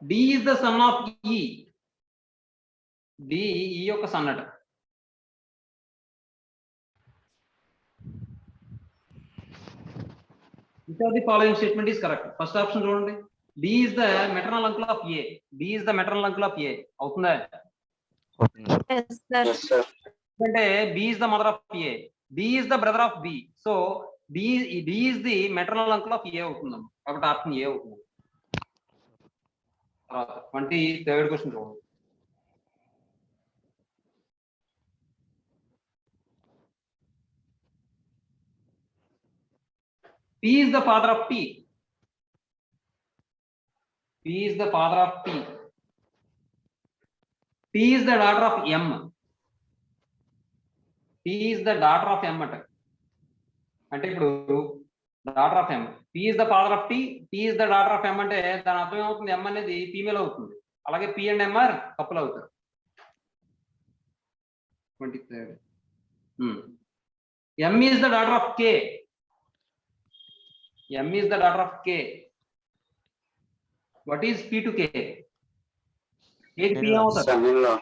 D is the son of E. D E యొక్క son అట. Which of the following statement is correct? First option చూడండి. D is the maternal uncle of A. D is the maternal uncle of A. అవుతుందా? Open, sir. Yes, sir. Yes, sir. అంటే B is the mother of A. D is the brother of B. So D is the maternal uncle of A అవుతుందమ్మా. కాబట్టి option A అవుతుంది. తర్వాత 23rd question చూడండి. P is the father of P. P is the father of P. P is the daughter of M. P is the daughter of M అంటే ఇప్పుడు daughter of M. P is the father of T. P is the daughter of M అంటే దాని అర్థం ఏమవుతుంది, M అనేది female అవుతుంది. అలాగే P and M are couple అవుతారు. 23rd. M is the daughter of K. M is the daughter of K. What is P to K? K P అవుతారు. Son-in-law.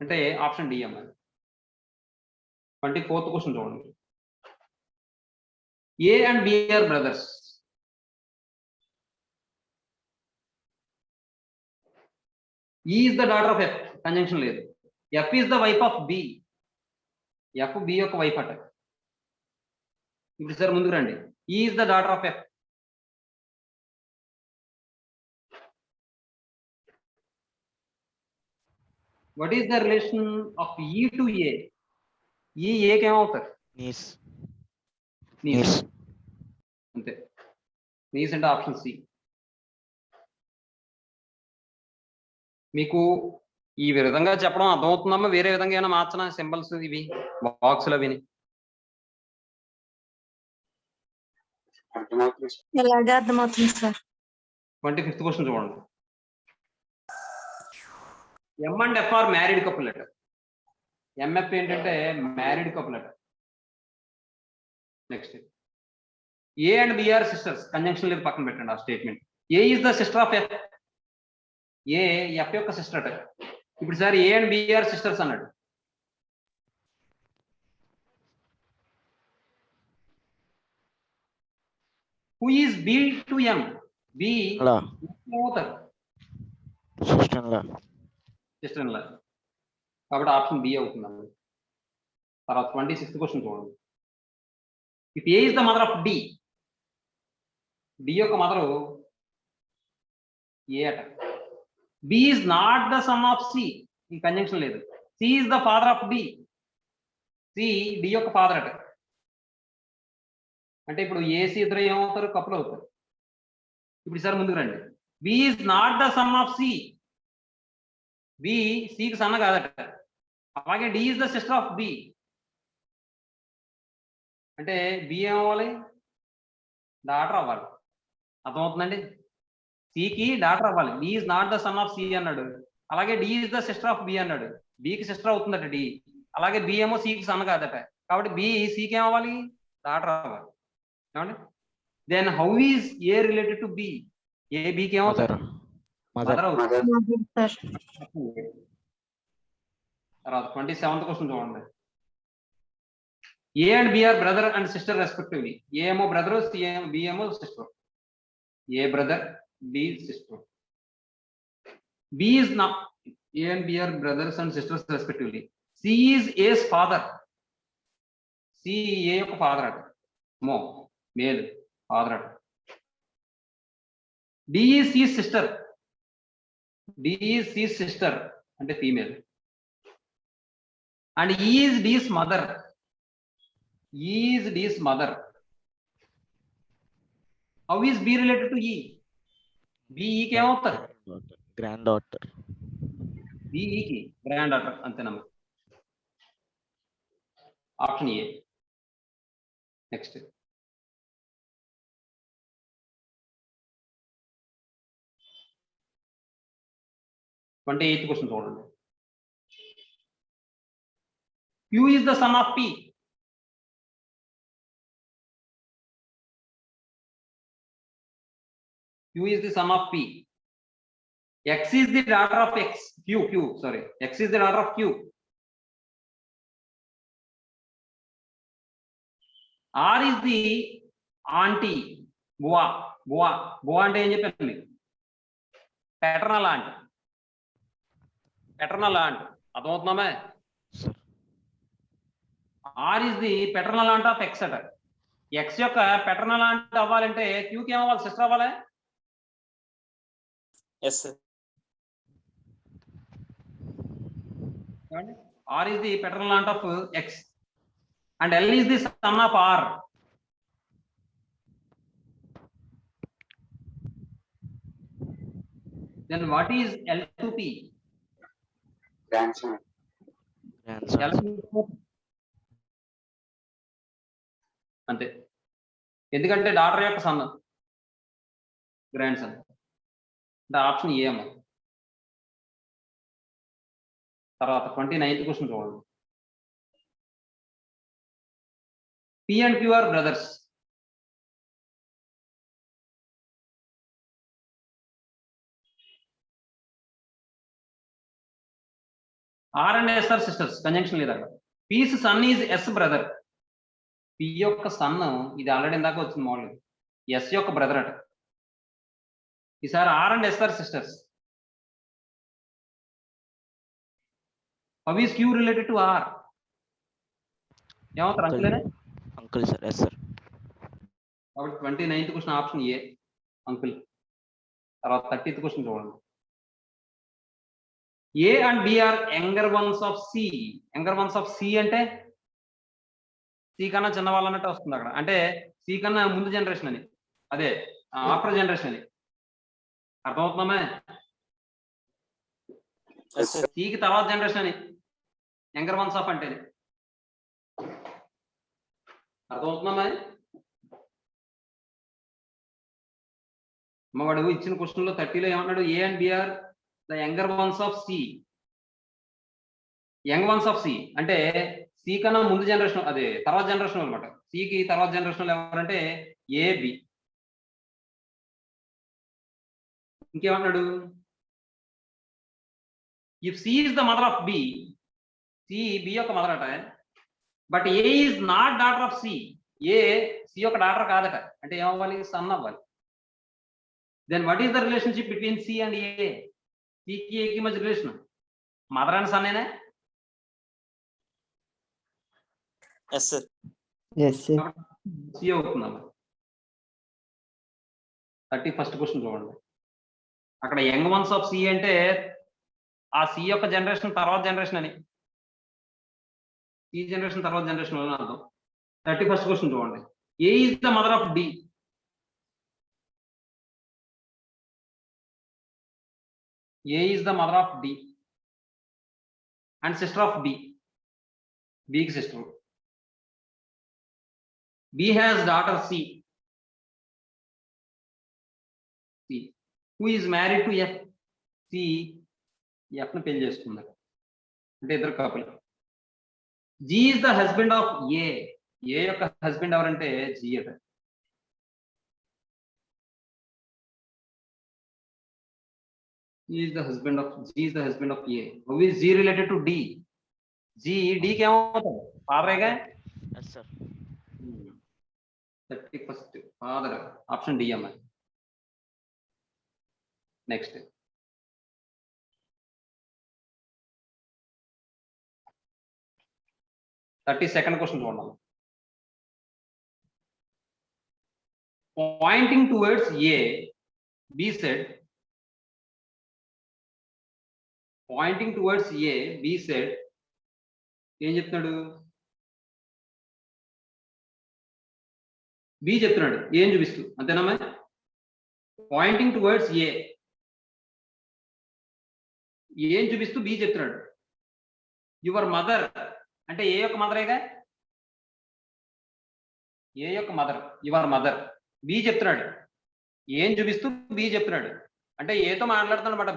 అంటే ఆప్షన్ డి అమ్మ. 24th క్వశ్చన్ చూడండి. A and B are brothers. E is the daughter of F. Conjunction లేదు. F is the wife of B. F B యొక్క wife అట. ఇప్పుడు sir ముందుకు రండి. E is the daughter of F. What is the relation of E to A? E A కి ఏమవుతారు? Niece. Knees. Niece. అంతే. Knees అంటే ఆప్షన్ సి. మీకు ఈ విధంగా చెప్పడం అర్థమవుతుందమ్మా? వేరే విధంగా ఏమైనా మార్చిన సింబల్స్ ఇవి బాక్సులు అవిని? అర్థమవుతుంది. ఎలాగా అర్థమవుతుంది సార్? 25th క్వశ్చన్ చూడండి. M and F are married couple letter. MF ఏంటంటే married couple letter. Next. A and B are sisters. Conjunction లేదు పక్కన పెట్టండి ఆ statement. A is the sister of F. A F యొక్క సిస్టర్ అట. ఇప్పుడు sir A and B are sisters అన్నాడు. Who is B to M? B La. అవుతారు. Sister la. Sister in law. కాబట్టి ఆప్షన్ బి అవుతుంది. తర్వాత 26th క్వశ్చన్ చూడండి. If A is the mother of D, D యొక్క mother A అట. B is not the son of C, ఈ conjunction లేదు. C is the father of D, C D యొక్క father అట. అంటే ఇప్పుడు ఏసి ఇద్దరు ఏమవుతారు, కప్పులు అవుతారు. ఇప్పుడు సార్ ముందుకు రండి. B is not the son of C, B సికి సన్న కాదట. అలాగే D is the sister of B, అంటే బి ఏమవ్వాలి, డాటర్ అవ్వాలి. అర్థమవుతుందండి? సికి డాటర్ అవ్వాలి. B is not the son of C అన్నాడు. అలాగే D is the sister of B అన్నాడు. బికి సిస్టర్ అవుతుందట డి. అలాగే బి ఏమో సికి సన్న కాదట. కాబట్టి బి సికి ఏమవ్వాలి, డాటర్ అవ్వాలి. ఏమండి? Then how is A related to B? A బికి ఏమవుతుంది, మదర్ అవుతుంది. తర్వాత 27th క్వశ్చన్ చూడండి. A and B are brother and sister respectively. A ఏమో బ్రదర్, బి ఏమో sister. A brother, B sister. B is not, A and B are brothers and sisters respectively. C is A's father, C A యొక్క father అట. మో male father అట. D is C sister, D is C sister అంటే female. And is D's mother, is D's mother. How is B related to E? బిఈకి ఏమవుతారు, granddaughter. బిఈకి granddaughter. అంతేనమ్మా. Option A. Next 28th question చూడండి. Q is the son of P. Q is the son of P. X is the daughter of X. Sorry. X is the daughter of Q. R is the auntie. Boa అంటే ఏం చెప్పాను మీకు? Paternal aunt. అర్థమవుతున్నామే? R is the paternal aunt of X అట. X యొక్క paternal aunt అవ్వాలంటే Q కి ఏమవ్వాలి, sister అవ్వాలి. Yes, sir. R is the paternal aunt of X and L is the son of R. Then what is L to P? grandson, L అంతే. ఎందుకంటే daughter యొక్క sun, grand son. అంటే option ఏ అమ్మ. తర్వాత 29th question చూడండి. P and Q are brothers. R and S are sisters. Conjunction లేదా? P's son is S brother. P యొక్క sun ఇది ఆల్రెడీ ఇందాక వచ్చింది మోడల్. S యొక్క బ్రదర్ అట. ఈసారి R and S are sisters. How is Q related to R? ఏమవుతారు, అంకులేనే? Uncle sir. Yes sir. కాబట్టి 29th question option A, uncle. తర్వాత 30th క్వశ్చన్ చూడండి. A and B are younger ones of C. Younger ones of C అంటే C కన్నా చిన్న వాళ్ళు అన్నట్టు వస్తుంది అక్కడ. అంటే C కన్నా ముందు జనరేషన్ అని, అదే ఆఫ్టర్ జనరేషన్ అని. అర్థమవుతున్నామే? Yes, sir. C కి తర్వాత జనరేషన్ అని యంగర్ వన్స్ ఆఫ్ అంటే. అర్థమవుతున్నామా? వాడు ఇచ్చిన క్వశ్చన్ లో 30లో ఏమన్నాడు? A and B are the younger ones of C. Young ones of C అంటే సి కన్నా ముందు జనరేషన్, అదే తర్వాత జనరేషన్ అనమాట. సికి తర్వాత జనరేషన్ ఎవరంటే ఏ బి. ఇంకేమన్నాడు, if C is the mother of B, C B యొక్క మదర్ అట, but A is not daughter of C, A C యొక్క డాటర్ కాదట, అంటే ఏమవ్వాలి, సన్ అవ్వాలి. Then what is the relationship between C and A? సికి ఏకి మధ్య రిలేషన్ మదర్ అండ్ సన్ ఏనా? Yes, sir. Yes, sir. C అవుతుందమ్మా. 31st క్వశ్చన్ చూడండి. అక్కడ యంగ్ వన్స్ ఆఫ్ సి అంటే ఆ సి యొక్క జనరేషన్ తర్వాత జనరేషన్ అని, సి జనరేషన్ తర్వాత జనరేషన్ అని అర్థం. 31st క్వశ్చన్ చూడండి. A is the mother of D? A is the mother of D and sister of B. బికి sister. B has daughter C. C who is married to F. C F ను పెళ్లి చేసుకున్నారు, అంటే ఇద్దరు couple. G is the husband of A. A యొక్క husband ఎవరంటే G అట. He is the husband of G is the husband of A. How is G related to D? G D क्या होता है? Father है क्या? Yes, sir. 31st father. Option D है. Next. Second question చూడండి. Pointing towards A, B said. Pointing towards A, B said, ఏం చెప్తున్నాడు? B చెప్తున్నాడు ఏం చూపిస్తూ, అంతేనమ్మా? పాయింటింగ్ టువర్డ్స్ ఏ, ఏం చూపిస్తూ బి చెప్తున్నాడు. యువర్ మదర్ అంటే ఏ యొక్క మదరేగా, ఏ యొక్క మదర్, యువర్ మదర్. బి చెప్తున్నాడు ఏం చూపిస్తూ బి చెప్తున్నాడు, అంటే ఏతో మాట్లాడుతున్నాడు అనమాట.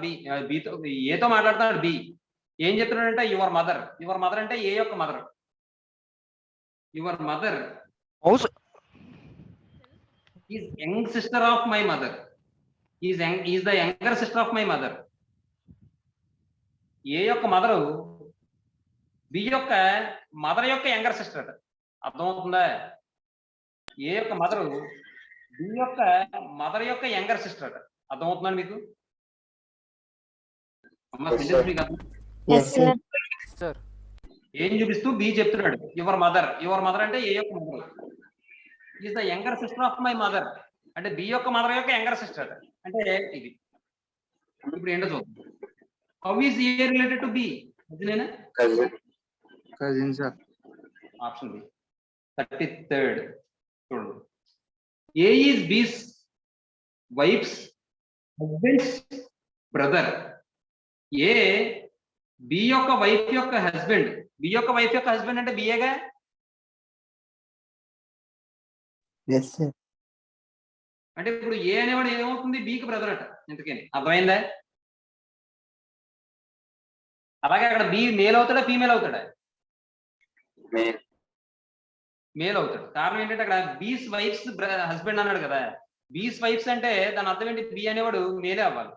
బితో ఏతో మాట్లాడుతున్నాడు. బి ఏం చెప్తున్నాడు అంటే యువర్ మదర్. యువర్ మదర్ అంటే ఏ యొక్క mother. Your mother is young sister of my mother. Is the younger sister of my mother. A యొక్క మదరు బి యొక్క మదర్ యొక్క యంగర్ సిస్టర్. అర్థమవుతుందా? ఏ యొక్క మదరు బి యొక్క మదర్ యొక్క younger sister. అర్థమవుతుందండి మీకు? Yes, sir. ఏం చూపిస్తూ బి చెప్తున్నాడు యువర్ మదర్. యువర్ మదర్ అంటే ఏ యొక్క mother. Is the younger sister of my mother అంటే బి యొక్క మదర్ యొక్క యంగర్ సిస్టర్. అంటే ఇది ఇప్పుడు ఏంటో చూద్దాం. How is A related to B? నేనా Cousin, sir. Option B. 33rd చూడండి. A is B's wife's husband's brother. A B యొక్క వైఫ్ యొక్క హస్బెండ్. బి యొక్క వైఫ్ యొక్క హస్బెండ్ అంటే బిఏగా. Yes, sir. అంటే ఇప్పుడు ఏ అనేవాడు ఏమవుతుంది, బికి బ్రదర్ అట. ఎందుకని అర్థమైందా? అలాగే అక్కడ బి మేల్ అవుతాడా ఫీమేల్ అవుతాడా? మేల్. మేల్ అవుతాడు. కారణం ఏంటంటే అక్కడ బీస్ వైఫ్స్ హస్బెండ్ అన్నాడు కదా. బీస్ వైఫ్స్ అంటే దాని అర్థం ఏంటి, బి అనేవాడు మేలే అవ్వాలి.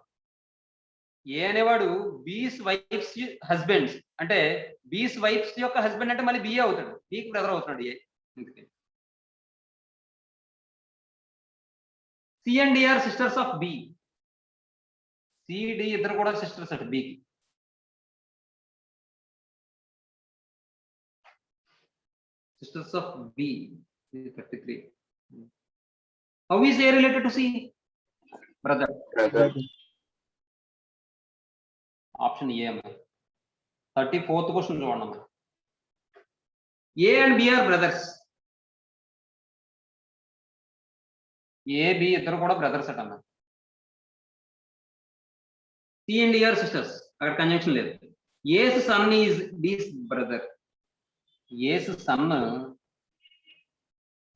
ఏ అనేవాడు బీస్ వైఫ్స్ హస్బెండ్స్ అంటే బీస్ వైఫ్స్ యొక్క హస్బెండ్ అంటే మళ్ళీ బిఏ అవుతాడు. బికి బ్రదర్ అవుతున్నాడు ఏ. అందుకే C and D are sisters of B. C D ఇద్దరు కూడా సిస్టర్స్ అట బికి. Sisters of B. 33. How is A related to C? Brother. Brother. Option A అమ్మా. 34th క్వశ్చన్ చూడండి అమ్మా. A and B are brothers. A B ఇద్దరు కూడా brothers అట అమ్మా. C and D are sisters. అక్కడ కంజంక్షన్ లేదు. A's son is D's brother. A's son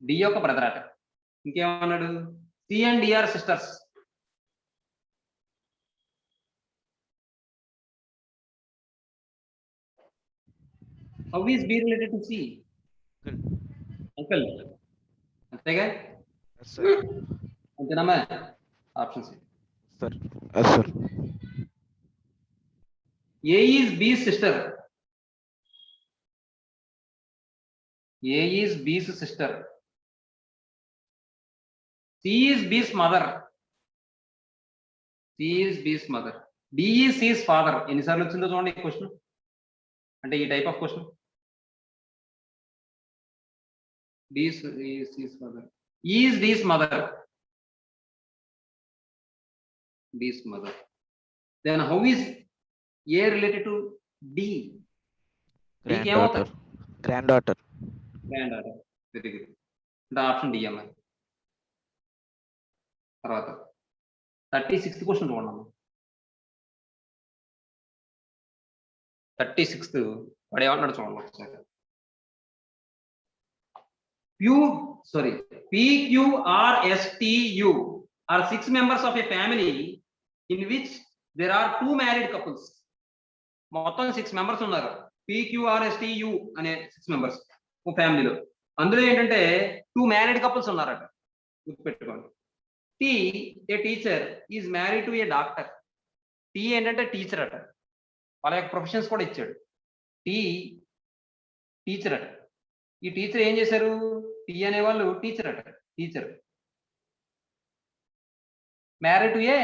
D యొక్క బ్రదర్ అట. ఇంకేమన్నాడు? C and D are sisters. How is B related to C? Uncle. అంతేగా? Yes, sir. అంతేనమ్మా? Option C. Sir. Yes, sir. A is B's sister. A is B's sister. C is B's mother. C is B's mother. D is C's father. ఎన్నిసార్లు వచ్చిందో చూడండి ఈ question, అంటే ఈ type of question. D is C's father. E is D's mother. D's mother. Then how is A related to D? Granddaughter. Granddaughter. Granddaughter. Very good. The option D అమ్మాయి. తర్వాత 36th question చూడండి. 36th వాడు ఏమన్నాడు చూడండి ఒకసారి. PQRSTU are 6 members of a family in which there are 2 married couples. మొత్తం 6 members ఉన్నారు. PQRSTU అనే 6 members ఒక ఫ్యామిలీలో. అందులో ఏంటంటే 2 married couples ఉన్నారట, గుర్తుపెట్టుకోండి. T, a teacher, is married to a doctor. T ఏంటంటే టీచర్ అట, వాళ్ళ యొక్క ప్రొఫెషన్స్ కూడా ఇచ్చాడు. T టీచర్ అట. ఈ టీచర్ ఏం చేశారు? టీ అనేవాళ్ళు టీచర్ అట, teacher married to a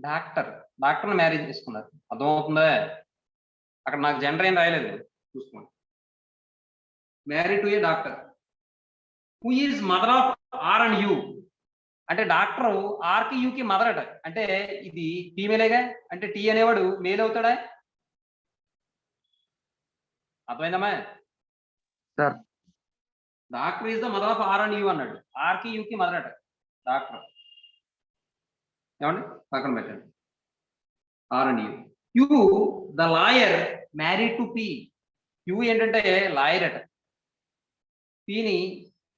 doctor, డాక్టర్ని మ్యారేజ్ చేసుకున్నారు. అర్థమవుతుందా? అక్కడ నాకు జెండర్ ఏం రాయలేదు, చూసుకోండి. Married to a doctor. Who is mother of R and U అంటే డాక్టర్ ఆర్కి యూకి మదర్ అట, అంటే ఇది ఫీమేలేగా, అంటే టీ అనేవాడు మేల్ అవుతాడా? అర్థమైందమ్మా? Sir doctor is the mother of R and U అన్నాడు. ఆర్కి యూకి మదర్ అట డాక్టర్. ఏమండి పక్కన పెట్టండి. R and U. U the lawyer married to P. U ఏంటంటే లాయర్ అట, పిని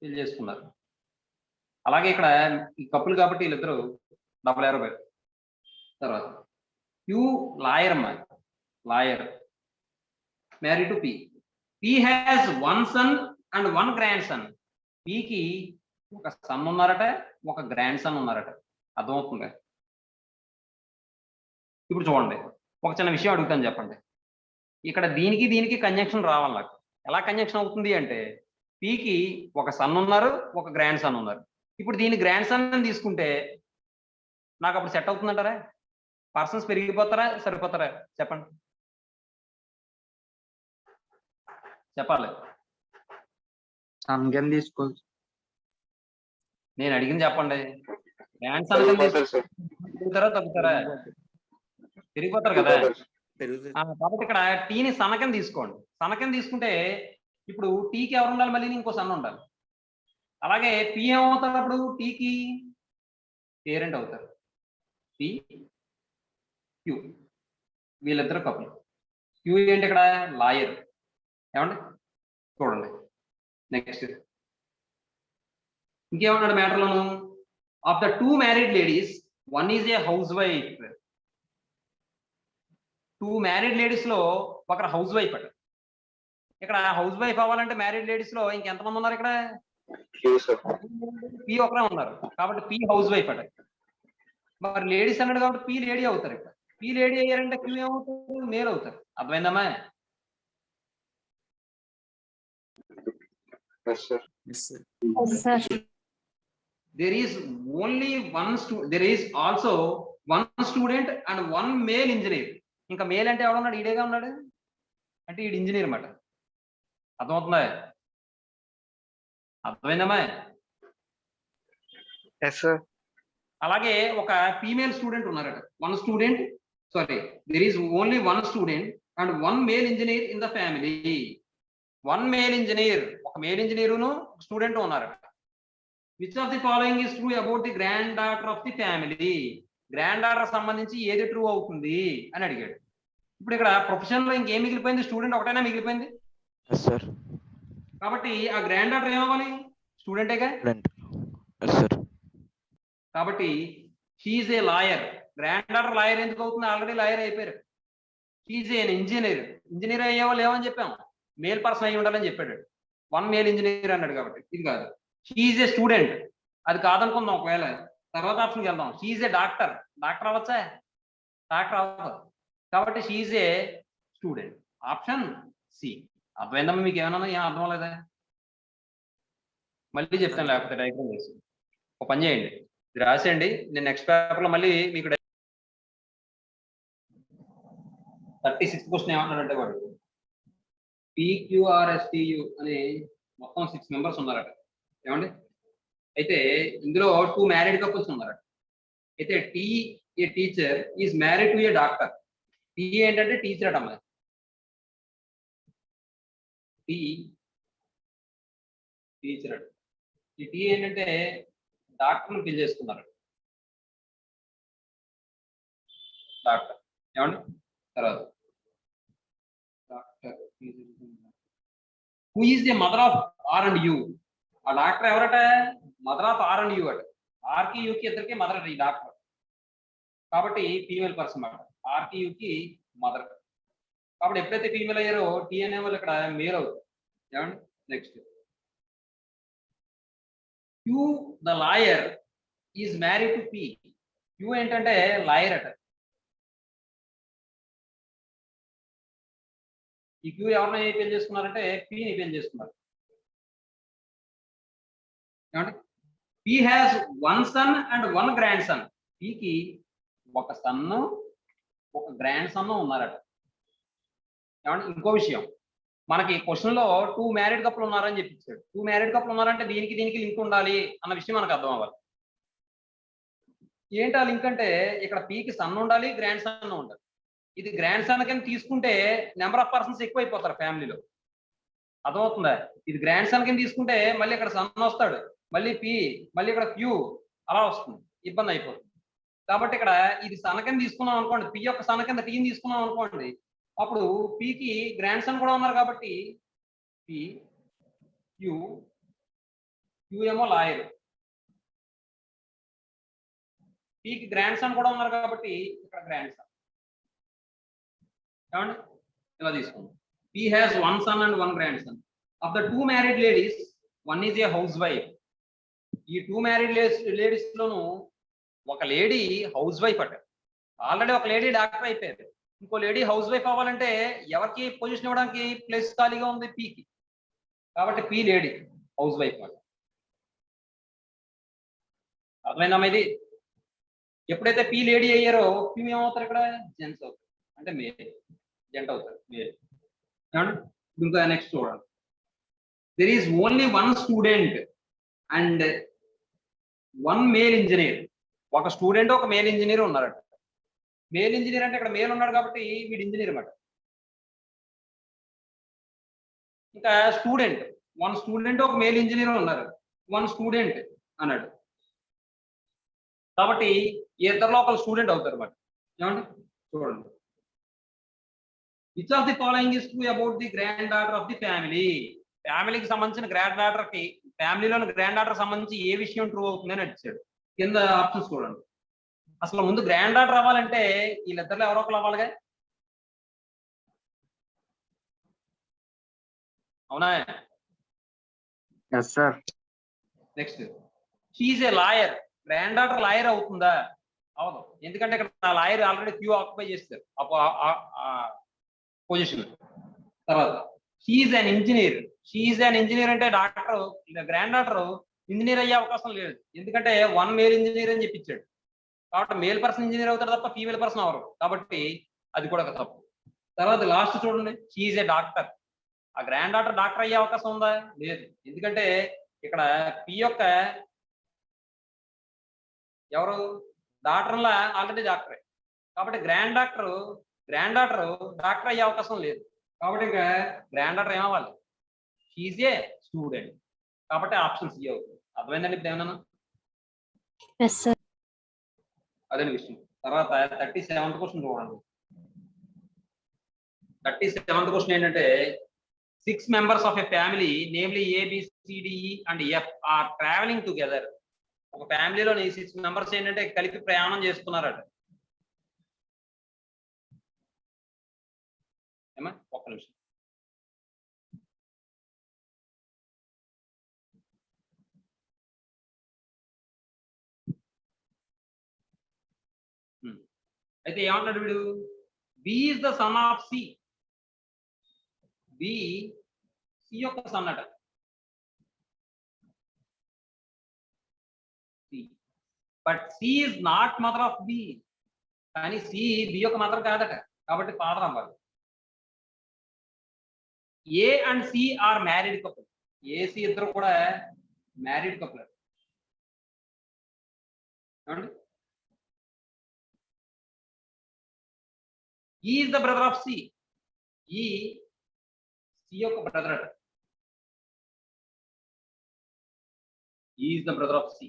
పెళ్లి చేసుకున్నారు. అలాగే ఇక్కడ ఈ కప్పులు కాబట్టి వీళ్ళిద్దరూ డబుల్ ఏరో పెట్టారు. తర్వాత యూ లాయర్ అమ్మా, lawyer married to P. P has 1 son and 1 grandson. పికి ఒక సన్ ఉన్నారట, ఒక గ్రాండ్ సన్ ఉన్నారట. అర్థమవుతుందా? ఇప్పుడు చూడండి, ఒక చిన్న విషయం అడుగుతాను, చెప్పండి. ఇక్కడ దీనికి దీనికి కంజంక్షన్ రావాలి నాకు. ఎలా కంజంక్షన్ అవుతుంది అంటే, పికి ఒక సన్ ఉన్నారు, ఒక గ్రాండ్ సన్ ఉన్నారు. ఇప్పుడు దీని గ్రాండ్ సన్ తీసుకుంటే నాకు అప్పుడు సెట్ అవుతుందంటారా? పర్సన్స్ పెరిగిపోతారా సరిపోతారా? చెప్పండి, చెప్పాలి. సన్గన్ తీసుకోవచ్చు. నేను అడిగింది చెప్పండి. Grand son పెరుగుతారా తగ్గుతారా? పెరిగిపోతారు కదా. కాబట్టి ఇక్కడ టీని సనకం తీసుకోండి. సనకం తీసుకుంటే ఇప్పుడు టీకి ఎవరు ఉండాలి? మళ్ళీ ఇంకో సన్ ఉండాలి. అలాగే పి ఏమవుతారు? అప్పుడు టీకి పేరెంట్ అవుతారు. పి క్యూ వీళ్ళిద్దరు కపుల్. క్యూ ఏంటి ఇక్కడ? లాయర్. ఏమండి చూడండి. నెక్స్ట్ ఇంకేమన్నాడు మ్యాటర్లోను? Of the 2 married ladies, 1 is a housewife. 2 married ladies లో ఒకరు హౌస్ వైఫ్ అట. ఇక్కడ హౌస్ వైఫ్ అవ్వాలంటే మ్యారీడ్ లేడీస్ లో ఇంకెంతమంది ఉన్నారు? ఇక్కడ పి ఒకరే ఉన్నారు, కాబట్టి పి హౌస్ వైఫ్ అట. మరి లేడీస్ అన్నాడు కాబట్టి పి లేడీ అవుతారు. ఇక్కడ పి లేడీ అయ్యారంటే క్యూ ఏమవుతారు? మేల్ అవుతారు. అర్థమైందమ్మా? Yes, sir. Yes, sir. There is only there is also 1 student and 1 male engineer. ఇంకా మేల్ అంటే ఎవడున్నాడు? ఈడేగా ఉన్నాడు, అంటే ఈడు ఇంజనీర్ అన్నమాట. అర్థమవుతుందా? అర్థమైందమ్మా? Yes, sir. అలాగే ఒక ఫీమేల్ స్టూడెంట్ ఉన్నారట. 1 student, sorry, there is only 1 student and 1 male engineer in the family. 1 male engineer, ఒక మేల్ ఇంజనీరును స్టూడెంట్ ఉన్నారట. Which of the following is true about the granddaughter of the family? Grand daughter సంబంధించి ఏది true అవుతుంది అని అడిగాడు. ఇప్పుడు ఇక్కడ profession లో ఇంకేం మిగిలిపోయింది? స్టూడెంట్ ఒకటైనా మిగిలిపోయింది. Yes, sir. కాబట్టి ఆ గ్రాండ్ డాటర్ ఏమవ్వాలి? స్టూడెంటేగా. Student. Yes, sir. కాబట్టి she's a lawyer. Grand daughter lawyer ఎందుకు అవుతుంది? ఆల్రెడీ లాయర్ అయిపోయారు. She's a engineer. ఇంజనీర్ అయ్యే వాళ్ళు ఏమని చెప్పాం? మేల్ పర్సన్ అయి ఉండాలని చెప్పాడు. 1 మేల్ ఇంజనీర్ అన్నాడు కాబట్టి ఇది కాదు. షీఈ్ ఏ స్టూడెంట్, అది కాదనుకుందాం. ఒకవేళ తర్వాత ఆప్షన్కి వెళ్దాం. షీఈ్ ఏ డాక్టర్, డాక్టర్ అవ్వచ్చా? డాక్టర్ అవ్వదు. కాబట్టి she's a student. Option C. అర్థమైందమ్మా మీకు? ఏమన్నా ఏం అర్థం లేదా? మళ్ళీ చెప్తాను, లేకపోతే డయాగ్రామ్ వేసి. ఒక పని చేయండి, ఇది రాసేయండి. నేను నెక్స్ట్ పేపర్లో మళ్ళీ మీకు 36th క్వశ్చన్ ఏమన్నాడంటే వాడు PQRSTU అని మొత్తం 6 మెంబర్స్ ఉన్నారట. ఏమండి? అయితే ఇందులో 2 మ్యారీడ్ కపుల్స్ ఉన్నారట. అయితే T a teacher is married to a doctor. T ఏంటంటే టీచర్ అట. మరి టీ టీచర్ అట. ఈ టీ ఏంటంటే డాక్టర్ని పెళ్లి చేసుకున్నారు. డాక్టర్. ఏమండి? తర్వాత doctor who is the mother of R and U. ఆ డాక్టర్ ఎవరట? Mother of R and U అట. ఆర్కి యూకి ఇద్దరికి మదర్ అట ఈ డాక్టర్. కాబట్టి ఫీమేల్ పర్సన్ అన్నమాట. ఆర్కి యూకి మదర్. కాబట్టి ఎప్పుడైతే ఫీమేల్ అయ్యారో టీ అనే వాళ్ళు ఇక్కడ మేల్ అవుతారు. ఏమండి? Next Q the lawyer is married to P. Q ఏంటంటే లాయర్ అట. ఈ క్యూ ఎవరిని పెళ్లి చేసుకున్నారంటే పిని పెళ్లి చేసుకున్నారు. ఏమంటే P has 1 son and 1 grandson. పికి ఒక సన్ను ఒక గ్రాండ్ సన్ ఉన్నారట. ఏమంటే ఇంకో విషయం, మనకి క్వశ్చన్ లో 2 మ్యారీడ్ కపుల్ ఉన్నారని చెప్పించాడు. 2 మ్యారీడ్ కపుల్ ఉన్నారంటే దీనికి లింక్ ఉండాలి అన్న విషయం మనకు అర్థం అవ్వాలి. ఏంటి ఆ లింక్ అంటే ఇక్కడ పికి సన్ ఉండాలి, గ్రాండ్ సన్ ఉండాలి. ఇది గ్రాండ్ సన్ కింద తీసుకుంటే నెంబర్ ఆఫ్ పర్సన్స్ ఎక్కువ అయిపోతారు ఫ్యామిలీలో. అర్థమవుతుందా? ఇది గ్రాండ్ సన్ కింద తీసుకుంటే మళ్ళీ ఇక్కడ సన్ వస్తాడు, మళ్ళీ పి, మళ్ళీ ఇక్కడ క్యూ, అలా వస్తుంది, ఇబ్బంది అయిపోతుంది. కాబట్టి ఇక్కడ ఇది సన్ కింద తీసుకున్నాం అనుకోండి, పి యొక్క సన్ కింద టీని తీసుకున్నాం అనుకోండి, అప్పుడు పికి గ్రాండ్ సన్ కూడా ఉన్నారు కాబట్టి పి క్యూ, క్యూ ఏమో లాయర్, పికి గ్రాండ్ సన్ కూడా ఉన్నారు కాబట్టి ఇక్కడ గ్రాండ్ సన్. ఏమండి? ఇలా తీసుకుందాం. P has 1 son and 1 grandson. Of the 2 married ladies, one is a housewife. ఈ 2 మ్యారీడ్ లేడీస్ లోను ఒక లేడీ హౌస్ వైఫ్ అట. ఆల్రెడీ ఒక లేడీ డాక్టర్ అయిపోయారు. ఇంకో లేడీ హౌస్ వైఫ్ అవ్వాలంటే ఎవరికి పొజిషన్ ఇవ్వడానికి ప్లేస్ ఖాళీగా ఉంది? పీకి. కాబట్టి పి లేడీ హౌస్ వైఫ్ అట. అర్థమైందమ్మా ఇది? ఎప్పుడైతే పి లేడీ అయ్యారో క్యూ ఏమవుతారు? ఇక్కడ జెంట్స్ అవుతారు, అంటే మేల్, జెంట్ అవుతారు, మేల్. ఇంకా నెక్స్ట్ చూడండి. There is only 1 student and 1 male engineer. ఒక స్టూడెంట్ ఒక మేల్ ఇంజనీర్ ఉన్నారట. మేల్ ఇంజనీర్ అంటే ఇక్కడ మేల్ ఉన్నాడు కాబట్టి వీడు ఇంజనీర్ అన్నమాట. ఇంకా స్టూడెంట్ 1 స్టూడెంట్ ఒక మేల్ ఇంజనీర్ ఉన్నారు. 1 స్టూడెంట్ అన్నాడు కాబట్టి ఇద్దరిలో ఒక స్టూడెంట్ అవుతారు అన్నమాట. ఏమండి? చూడండి. Which of the following is true about the granddaughter of the family. ఫ్యామిలీకి సంబంధించిన గ్రాండ్ డాటర్ కి, ఫ్యామిలీలోని గ్రాండ్ డాటర్ సంబంధించి ఏ విషయం ట్రూ అవుతుందని అడిచాడు. కింద ఆప్షన్స్ చూడండి. అసలు ముందు గ్రాండ్ డాటర్ అవ్వాలంటే వీళ్ళిద్దరిలో ఎవరో ఒకరు అవ్వాలిగా. అవునా? Yes sir. Next she's a lawyer. Grand daughter lawyer అవుతుందా? అవదు. ఎందుకంటే ఇక్కడ లాయర్ ఆల్రెడీ క్యూ ఆక్యుపై చేస్తారు పొజిషన్. తర్వాత she's an engineer. She's an engineer అంటే డాక్టర్, గ్రాండ్ డాక్టర్ ఇంజనీర్ అయ్యే అవకాశం లేదు. ఎందుకంటే 1 మేల్ ఇంజనీర్ అని చెప్పించాడు. కాబట్టి మేల్ పర్సన్ ఇంజనీర్ అవుతారు తప్ప ఫీమేల్ పర్సన్ అవరు. కాబట్టి అది కూడా ఒక తప్పు. తర్వాత లాస్ట్ చూడండి. She's a doctor. ఆ గ్రాండ్ డాక్టర్ డాక్టర్ అయ్యే అవకాశం ఉందా? లేదు. ఎందుకంటే ఇక్కడ పి యొక్క ఎవరు డాక్టర్లా ఆల్రెడీ డాక్టరే. కాబట్టి గ్రాండ్ డాక్టర్ డాక్టర్ అయ్యే అవకాశం లేదు. కాబట్టి ఇంకా గ్రాండ్ డాక్టర్ ఏమవ్వాలి? She a student. కాబట్టి ఆప్షన్ సి అవుతుంది. అర్థమైందండి ఇప్పుడు ఏమన్నా? అదే విషయం. తర్వాత 37th క్వశ్చన్ చూడండి. 37th క్వశ్చన్ ఏంటంటే 6 members of a family, namely A, B, C, D, E and F are traveling together. ఒక ఫ్యామిలీలోని 6 మెంబర్స్ ఏంటంటే కలిపి ప్రయాణం చేస్తున్నారట. ఏమా? ఒక్క నిమిషం. అయితే ఏమంటాడు వీడు, B is the son of C. B C యొక్క సన్ అట. But C is not mother of B. కానీ సి బి యొక్క మదర్ కాదట, కాబట్టి ఫాదర్ అవ్వాలి. A and C are married couple. A C ఇద్దరు కూడా married couple. E is the brother of C. E C యొక్క బ్రదర్ అట. E is the brother of C.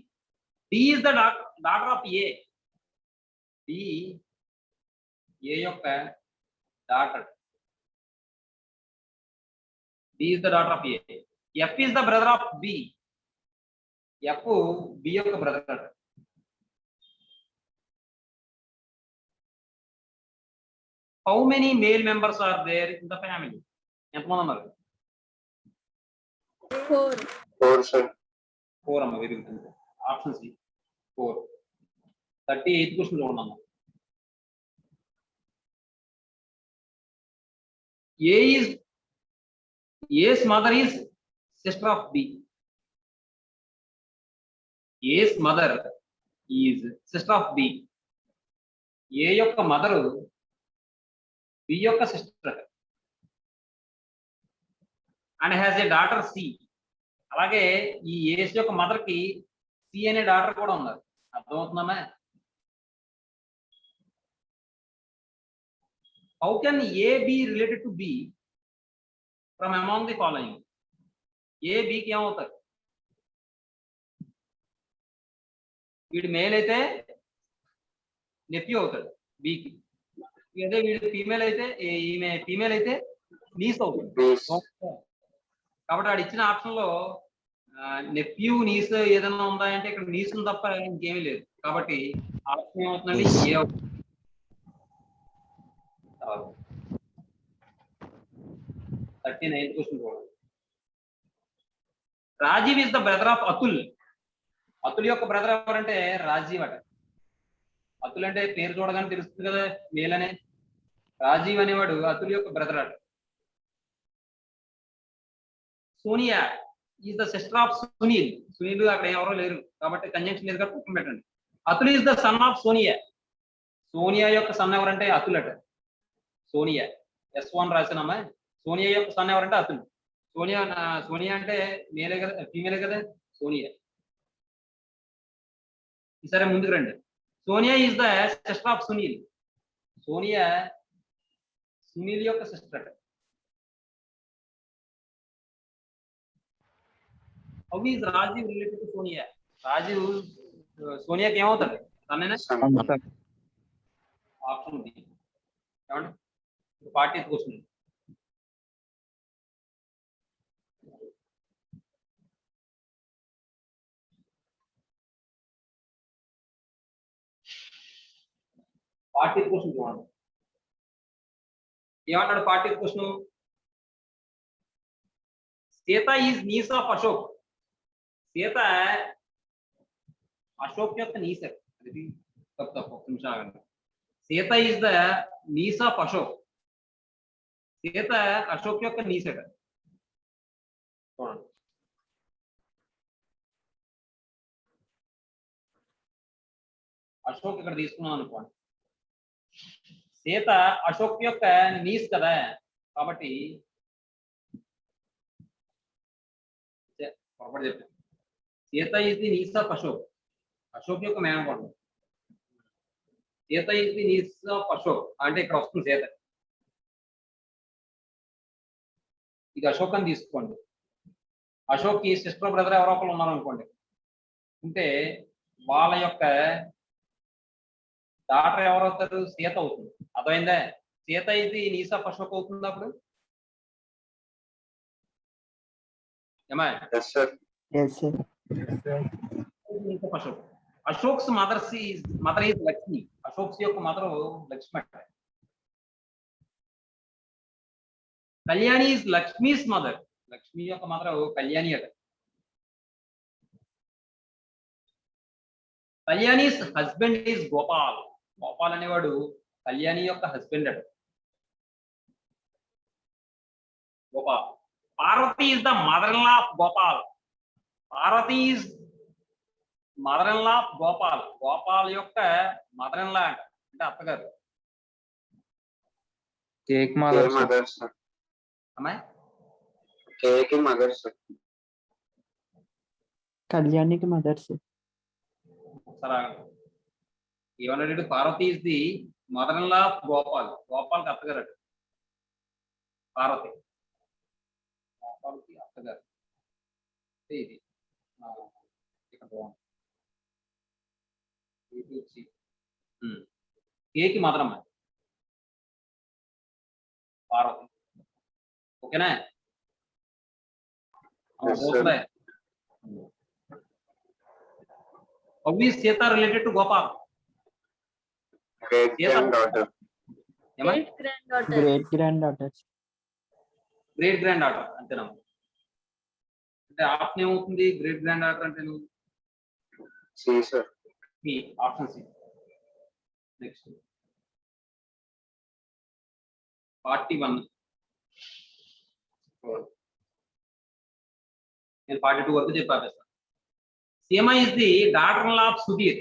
D is the daughter of A. D A యొక్క daughter. D is the daughter of A. F is the brother of B. F B యొక్క brother అట. How many male members are there in the family. ఎంతమంది ఉన్నారు? 4. 4 sir. 4 అమ్మ. Very good. Option C 4. 38th question చూడండి అమ్మ. A's mother is sister of B. A's mother is sister of B. A యొక్క mother B యొక్క sister and has a daughter C. అలాగే ఈ ఏస్ యొక్క మదర్ కి C అనే డాటర్ కూడా ఉన్నారు. అర్థమవుతుందమ్మా? How can A be related to B from among the following? A B కి ఏమవుతారు? వీడు మేల్ అయితే నెఫ్యూ అవుతాడు B కి. అదే వీడు ఫీమేల్ అయితే, ఈమె ఫీమేల్ అయితే నీస్ అవుతుంది. Niece. కాబట్టి వాడు ఇచ్చిన ఆప్షన్ లో నెఫ్యూ నీస్ ఏదైనా ఉందా అంటే ఇక్కడ నీస్ ఉంది తప్ప ఇంకేమీ లేదు. కాబట్టి ఆప్షన్ ఏమవుతుందండి? ఏ అవుతుంది. 39th క్వశ్చన్ చూడండి. Rajiv is the brother of Atul. Atul యొక్క బ్రదర్ ఎవరంటే రాజీవ్ అట. అతుల్ అంటే పేరు చూడగానే తెలుస్తుంది కదా మేల్ అనే. రాజీవ్ అనేవాడు అతుల్ యొక్క బ్రదర్ అట. Sonia is the sister of Sunil. Sunil అక్కడ ఎవరో లేరు కాబట్టి కంజంక్షన్ లేదు కాబట్టి పక్కన పెట్టండి. Atul is the son of Sonia. Sonia యొక్క సన్ ఎవరంటే అతుల్ అట. సోనియా S1 రాసినమ్మా. సోనియా యొక్క సన్ ఎవరంటే అతుల్. సోనియా అంటే మేలే కదా, ఫీమేలే కదా సోనియా. సరే ముందుకు రండి. Sonia is the sister of Sunil. Sonia Sunil యొక్క సిస్టర్ అట. How is Rajiv related to Sonia? Rajiv సోనియాకి ఏమవుతాడు? తనేనా? అవును సార్. Option D. ఏమండి? 40th question. చూడండి. ఏమన్నాడు 40th question? Sita is niece of Ashok. Sita Ashok యొక్క నీస్. అది తప్పు. ఒక్క నిమిషం ఆగండి. Sita is the niece of Ashok. Sita Ashok యొక్క నీస్ అట. చూడండి. అశోక్ ఇక్కడ తీసుకున్నాం అనుకోండి. సీత అశోక్ యొక్క నీస్ కదా, కాబట్టి పొరపాటు చెప్పాను. Sita is the niece of Ashok. Ashok యొక్క మేనకోడలు. Sita is the niece of Ashok అంటే ఇక్కడ వస్తుంది సీత. ఇది అశోక్ అని తీసుకోండి. అశోక్ కి సిస్టర్ బ్రదర్ ఎవరో ఒకరు ఉన్నారు అనుకోండి. ఉంటే వాళ్ళ యొక్క డాటర్ ఎవరవుతారు? సీత అవుతుంది. అర్థమైందా? సీత ఇది నీస్ ఆఫ్ అశోక్ అవుతుంది అప్పుడు. ఏమా? Yes sir. Yes, sir. Ashok. Ashok's mother is Lakshmi. Ashok's యొక్క mother Lakshmi. Kalyani is Lakshmi's mother. Lakshmi యొక్క మదర్ కళ్యాణి అట. Kalyani's husband is Gopal. గోపాల్ అనేవాడు కళ్యాణి యొక్క హస్బెండ్ అట Gopal. Parvati is the mother in law of Gopal. Parvati is mother in law of Gopal. Gopal యొక్క మదర్ ఇన్ లా అంటే అత్తగారు. కేక్ K మదర్ mother, sir. అమ్మాయి K की mother, sir. కళ్యాణికి మదర్ సార్. ఒకసారి ఆగండి. ఏమన్నాడు? Parvati is the mother in law of Gopal. గోపాల్కి అత్తగారు అట పార్వతి. గోపాల్కి అత్తగారు అంటే ఇది ఇక్కడ బాగుంది. కేకి మదర్ అమ్మాయి పార్వతి. ఓకేనా? Yes, sir. How is Sita related to Gopal? Great Yes, sir. granddaughter. ఏమై great grand daughter. Great grand daughter అంతేనా? అంటే ఆప్షన్ ఏమవుతుంది? గ్రేట్ గ్రాండ్ డాటర్ అంటే C, sir. మీ ఆప్షన్ సి. నెక్స్ట్ 41. నేను 42 వరకు చెప్పేస్తాను. సీమ is the daughter in law of Sudheer.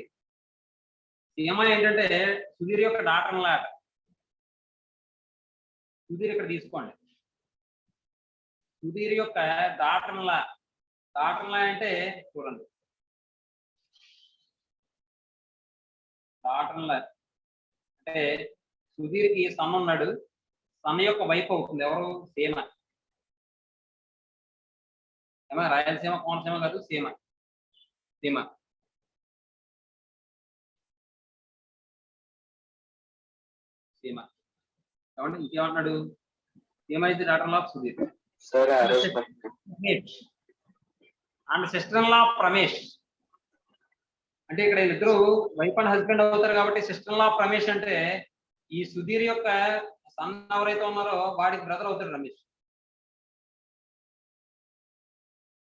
సీమ ఏంటంటే సుధీర్ యొక్క డాటర్ ఇన్ లా అట. సుధీర్ ఇక్కడ తీసుకోండి. సుధీర్ యొక్క daughter in law. Daughter in law అంటే చూడండి, డాటర్ ఇన్ లా అంటే సుధీర్కి సన్ ఉన్నాడు. సన్ యొక్క వైఫ్ అవుతుంది ఎవరు? సీమ. ఏమో రాయలసీమ కోనసీమ కాదు, సీమ. సీమ సీమ ఏమంటే ఇంకేమంటున్నాడు? సీమ is the daughter of Sudheer Sir, arrest. And sister in law of Ramesh. అంటే ఇక్కడ వీళ్ళిద్దరు వైఫ్ అండ్ హస్బెండ్ అవుతారు కాబట్టి sister in law of Ramesh అంటే ఈ సుధీర్ యొక్క సన్ ఎవరైతే ఉన్నారో వాడికి బ్రదర్ అవుతాడు రమేష్.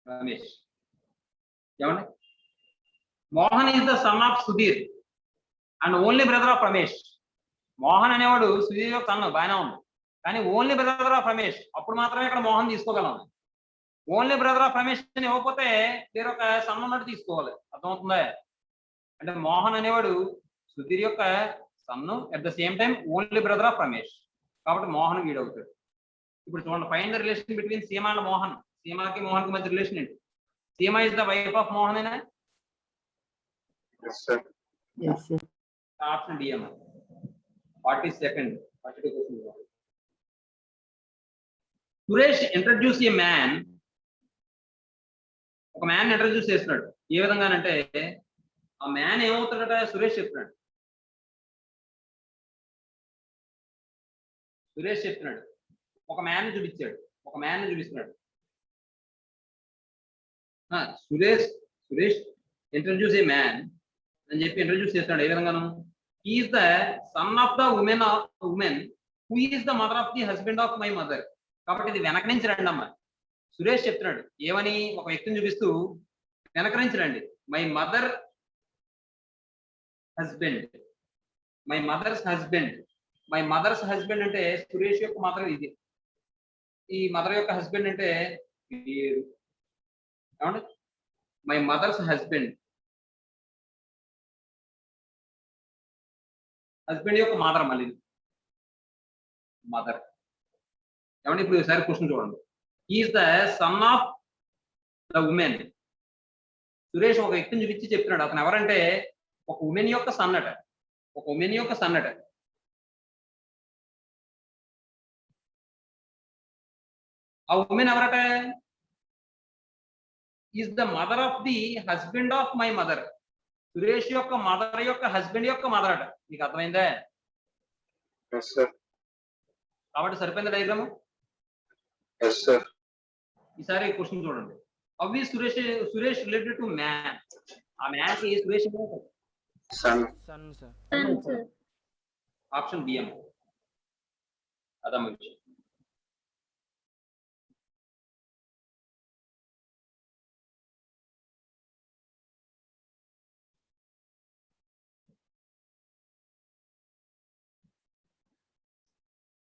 రమేష్ ఏమండి? Mohan is the son of Sudheer and only brother of Ramesh. Mohan అనేవాడు సుధీర్ యొక్క సన్, బాగానే ఉంది, కానీ ఓన్లీ బ్రదర్ ఆఫ్ రమేష్. అప్పుడు మాత్రమే ఇక్కడ మోహన్ తీసుకోగలం. ఓన్లీ బ్రదర్ ఆఫ్ రమేష్ అని ఇవ్వకపోతే వేరొక సన్ ఉన్నట్టు తీసుకోవాలి. అర్థమవుతుందా? అంటే మోహన్ అనేవాడు సుధీర్ యొక్క సన్ను, at the same time only brother of Ramesh, కాబట్టి మోహన్ వీడు అవుతాడు. ఇప్పుడు చూడండి, find the relation between Seema and Mohan. సీమాకి మోహన్కి మధ్య రిలేషన్ ఏంటి? Seema is the wife of Mohan అయినా Yes, sir. Yes sir. Option D అన్న. 42nd 42 question. Suresh introduce a man. ఒక మ్యాన్ ఇంట్రడ్యూస్ చేస్తున్నాడు. ఏ విధంగానంటే ఆ మ్యాన్ ఏమవుతాడట? సురేష్ చెప్తున్నాడు. సురేష్ చెప్తున్నాడు, ఒక మ్యాన్ చూపించాడు, ఒక మ్యాన్ చూపిస్తున్నాడు. సురేష్ ఇంట్రడ్యూస్ ఏ మ్యాన్ అని చెప్పి ఇంట్రడ్యూస్ చేస్తున్నాడు. ఏ విధంగాను? Is the son of the woman who is the mother of the husband of my mother. కాబట్టి ఇది వెనక నుంచి రండి అమ్మ. సురేష్ చెప్తున్నాడు ఏమని? ఒక వ్యక్తిని చూపిస్తూ వెనక నుంచి రండి. My mother husband, my mother's husband. My mother's husband అంటే సురేష్ యొక్క మదర్ ఇది. ఈ మదర్ యొక్క హస్బెండ్ అంటే ఏమంటే మై మదర్స్ హస్బెండ్. హస్బెండ్ యొక్క మదర్, మళ్ళీ మదర్. ఏమంటే ఇప్పుడు ఒకసారి క్వశ్చన్ చూడండి. Is the son of the women. Suresh ఒక వ్యక్తిని చూపించి చెప్తున్నాడు. అతను ఎవరంటే ఒక ఉమెన్ యొక్క సన్ అట. ఒక ఉమెన్ యొక్క సన్ అట. ఆ ఉమెన్ ఎవరట? Is the mother of the husband of my mother. Suresh యొక్క మదర్ యొక్క హస్బెండ్ యొక్క మదర్ అట. మీకు అర్థమైందా? Yes, sir. కాబట్టి సరిపోయింది డయాగ్రామ్. Yes, sir. ఈసారి క్వశ్చన్ చూడండి. అవి సురేష్ రిలేటెడ్ టు మ్యాన్. ఆ మ్యాన్ కి Suresh Son. Son, sir. Option B M. అదమ్మ విషయం.